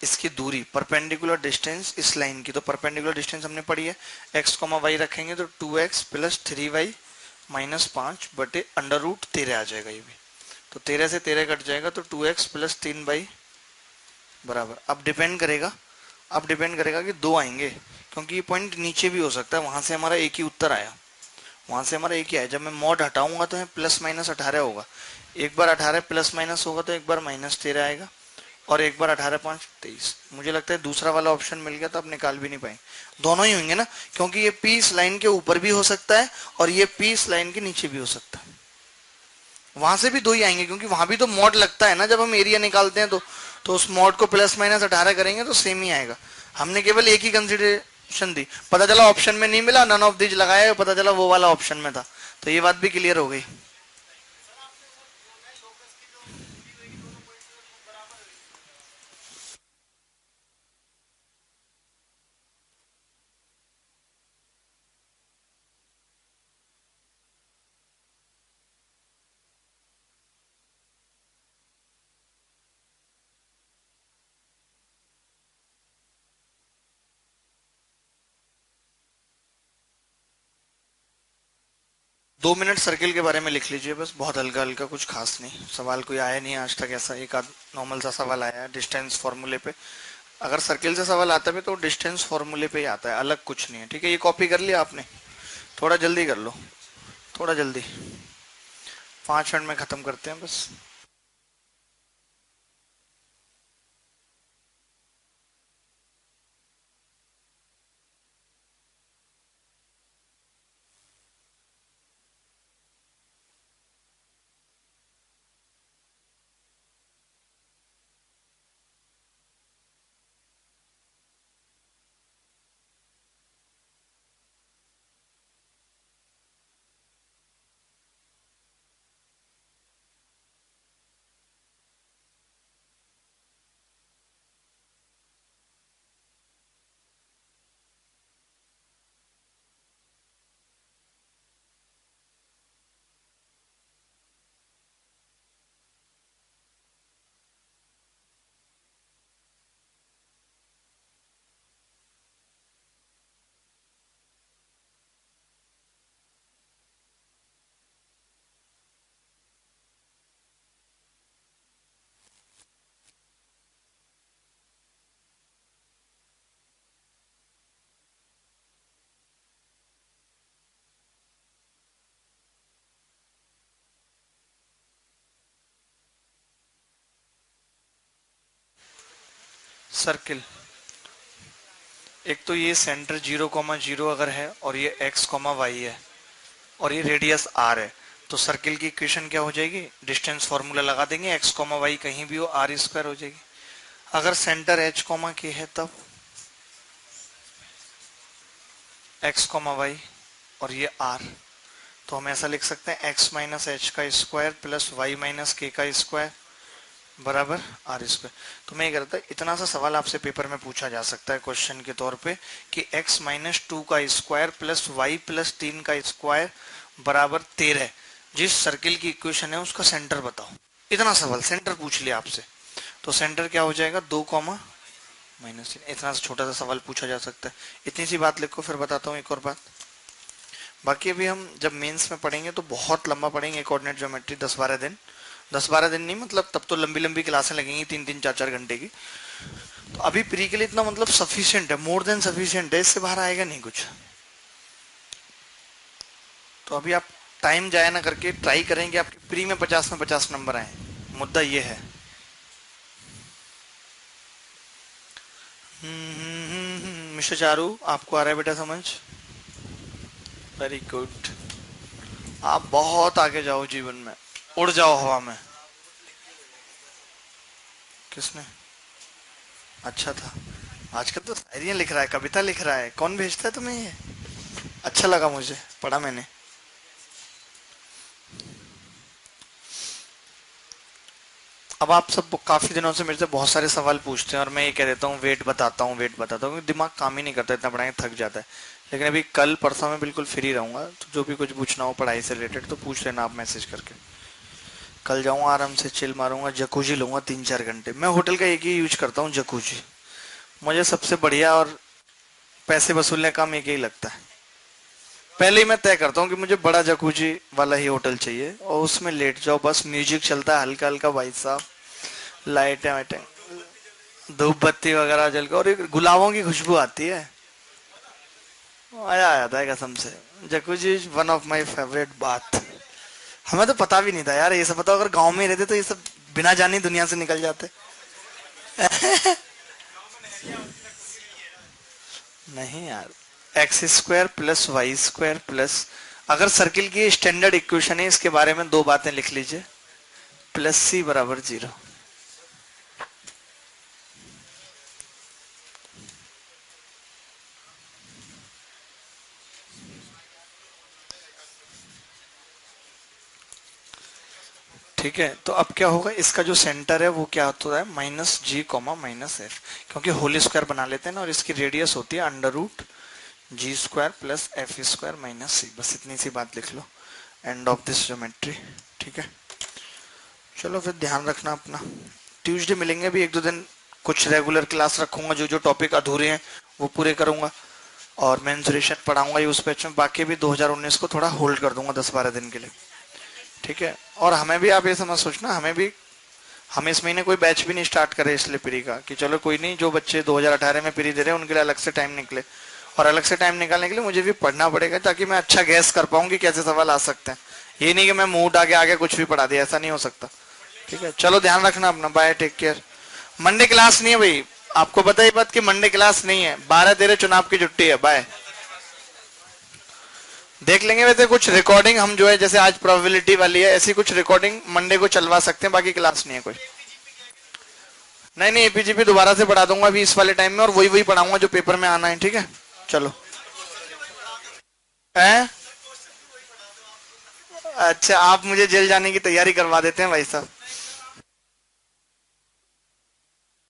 इसकी दूरी, परपेंडिकुलर डिस्टेंस इस लाइन की, तो परपेंडिकुलर डिस्टेंस हमने पढ़ी है, x कॉमा वाई रखेंगे तो 2x प्लस 3y माइनस 5/√13 आ जाएगा ये भी। तो 13 से 13 कट जाएगा, तो 2x प्लस 3y बराबर। अब डिपेंड करेगा कि दो आएंगे, क्योंकि ये पॉइंट नीचे भी हो सकता है, वहां से हमारा एक ही उत्तर आया, वहां से हमारा एक ही आया। जब मैं मॉड हटाऊंगा तो प्लस माइनस 18 होगा। एक बार 18 प्लस माइनस होगा तो एक बार माइनस 13 आएगा, और एक बार 18 5 23। मुझे लगता है दूसरा वाला ऑप्शन मिल गया तो आप निकाल भी नहीं पाए। दोनों ही होंगे ना, क्योंकि ये पी इस लाइन के ऊपर भी हो सकता है और ये पी इस लाइन के नीचे भी हो सकता है। वहां से भी दो ही आएंगे, क्योंकि वहां भी तो मॉड लगता है ना जब हम एरिया निकालते हैं, तो उस मॉड को प्लस माइनस 18 करेंगे तो सेम ही आएगा। हमने केवल एक ही कंसिडरेशन दी, पता चला ऑप्शन में नहीं मिला, नन ऑफ दिस लगाया, पता चला वो वाला ऑप्शन में था, तो ये बात भी क्लियर हो गई। दो मिनट सर्किल के बारे में लिख लीजिए बस, बहुत हल्का हल्का, कुछ खास नहीं। सवाल कोई आया नहीं आज तक ऐसा, एक आध नॉर्मल सा सवाल आया है डिस्टेंस फॉर्मूले पे। अगर सर्किल से सवाल आता भी तो डिस्टेंस फॉर्मूले पे ही आता है, अलग कुछ नहीं है। ठीक है, ये कॉपी कर लिया आपने? थोड़ा जल्दी कर लो, थोड़ा जल्दी, 5 मिनट में खत्म करते हैं बस। सर्किल, एक तो ये सेंटर 0,0 अगर है और ये x,y है और ये रेडियस r है, तो सर्किल की इक्वेशन क्या हो जाएगी, डिस्टेंस फॉर्मूला लगा देंगे, x,y कहीं भी हो r स्क्वायर हो जाएगी। अगर सेंटर h, k है तब x,y और ये r, तो हम ऐसा लिख सकते हैं x माइनस एच का स्क्वायर प्लस वाई माइनस के का स्क्वायर बराबर आर स्क्वायर। तो मैं ये कहता हूँ इतना सा सवाल आपसे पेपर में पूछा जा सकता है क्वेश्चन के तौर पे कि x माइनस 2 का स्क्वायर प्लस वाई प्लस 3 का स्क्वायर बराबर 13, जिस सर्किल की इक्वेशन है उसका सेंटर बताओ। इतना सवाल सेंटर पूछ लिया आपसे, तो सेंटर क्या हो जाएगा 2, -3। इतना सा छोटा सा सवाल पूछा जा सकता है। इतनी सी बात लिखो, फिर बताता हूँ एक और बात। बाकी अभी हम जब मेंस में पढ़ेंगे तो बहुत लंबा पढ़ेंगे कोऑर्डिनेट ज्योमेट्री, 10-12 दिन, 10-12 दिन नहीं मतलब तब तो लंबी लंबी क्लासें लगेंगी 3-3 4-4 घंटे की। तो अभी प्री के लिए इतना मतलब सफिशिएंट है, मोर देन सफिशिएंट है, इससे बाहर आएगा नहीं कुछ। तो अभी आप टाइम जाया ना करके ट्राई करेंगे आपके प्री में 50 में 50 नंबर आए, मुद्दा ये है। मिस्टर चारू, आपको आ रहा है बेटा समझ? Very good. आप बहुत आगे जाओ जीवन में, उड़ जाओ हवा में। किसने? अच्छा था। आजकल तो शायरियाँ लिख रहा है, कविता लिख रहा है, कौन भेजता है तुम्हें ये? अच्छा लगा, मुझे पढ़ा मैंने। अब आप सब काफी दिनों से मेरे से बहुत सारे सवाल पूछते हैं और मैं ये कह देता हूँ वेट बताता हूँ, वेट बताता हूँ, क्योंकि दिमाग काम ही नहीं करता, इतना पढ़ाएंगे थक जाता है। लेकिन अभी कल परसों में बिल्कुल फ्री रहूंगा, तो जो भी कुछ पूछना हो पढ़ाई से रिलेटेड तो पूछ लेना आप मैसेज करके। कल जाऊंगा आराम से, चिल मारूंगा, जकूजी लूंगा 3-4 घंटे। मैं होटल का एक ही यूज करता हूँ, जकूजी। मुझे सबसे बढ़िया और पैसे वसूलने का काम एक ही लगता है। पहले ही मैं तय करता हूँ कि मुझे बड़ा जकूजी वाला ही होटल चाहिए और उसमें लेट जाओ, बस म्यूजिक चलता है हल्का हल्का भाई साहब, लाइटें वाइटें, धूप बत्ती वगैरह जल के, और एक गुलाबों की खुशबू आती है, मजा आ जाता है कसम से। Jacuzzi is one of my favourite बात। हमें तो पता भी नहीं था यार ये सब, बताओ अगर गांव में रहते तो ये सब बिना जाने दुनिया से निकल जाते। नहीं यार, X square plus Y square plus, अगर सर्किल की स्टैंडर्ड इक्वेशन है इसके बारे में दो बातें लिख लीजिए, प्लस सी बराबर 0। ठीक है, तो अब क्या होगा, इसका जो सेंटर है वो क्या होता है -g, क्योंकि होल स्क्वायर बना लेते हैं ना, और इसकी रेडियस होती है √g² प्लस f² - c। बस इतनी सी बात लिख लो, एंड ऑफ दिस ज्योमेट्री। ठीक है, चलो फिर ध्यान रखना अपना। ट्यूसडे मिलेंगे भी 1-2 दिन, कुछ रेगुलर क्लास रखूंगा, जो जो टॉपिक अधूरे हैं वो पूरे करूंगा, और मेंसुरेशन पढ़ाऊंगा ये उस बैच में। बाकी भी 2019 को थोड़ा होल्ड कर दूंगा 10-12 दिन के लिए। ठीक है, और हमें भी आप ये समझ सोचना, हमें भी, हम इस महीने कोई बैच भी नहीं स्टार्ट करे इसलिए प्री का, कि चलो कोई नहीं, जो बच्चे 2018 में प्री दे रहे हैं उनके लिए अलग से टाइम निकले, और अलग से टाइम निकालने के लिए मुझे भी पढ़ना पड़ेगा, ताकि मैं अच्छा गैस कर पाऊँ कि कैसे सवाल आ सकते हैं। ये नहीं कि मैं मुंह उठा के आगे कुछ भी पढ़ा दिया, ऐसा नहीं हो सकता। ठीक है, चलो ध्यान रखना अपना, bye, take care. Monday class नहीं है भाई, आपको पता ही बात कि मंडे क्लास नहीं है, 12-13 चुनाव की छुट्टी है, बाय। देख लेंगे, वैसे कुछ रिकॉर्डिंग हम जो है, जैसे आज प्रोबेबिलिटी वाली है, ऐसी कुछ रिकॉर्डिंग मंडे को चलवा सकते हैं, बाकी क्लास नहीं है कोई। नहीं नहीं, एपीजीपी दोबारा से पढ़ा दूंगा अभी इस वाले टाइम में, और वही वही पढ़ाऊंगा जो पेपर में आना है। ठीक है, चलो। है, अच्छा आप मुझे जेल जाने की तैयारी करवा देते हैं भाई साहब।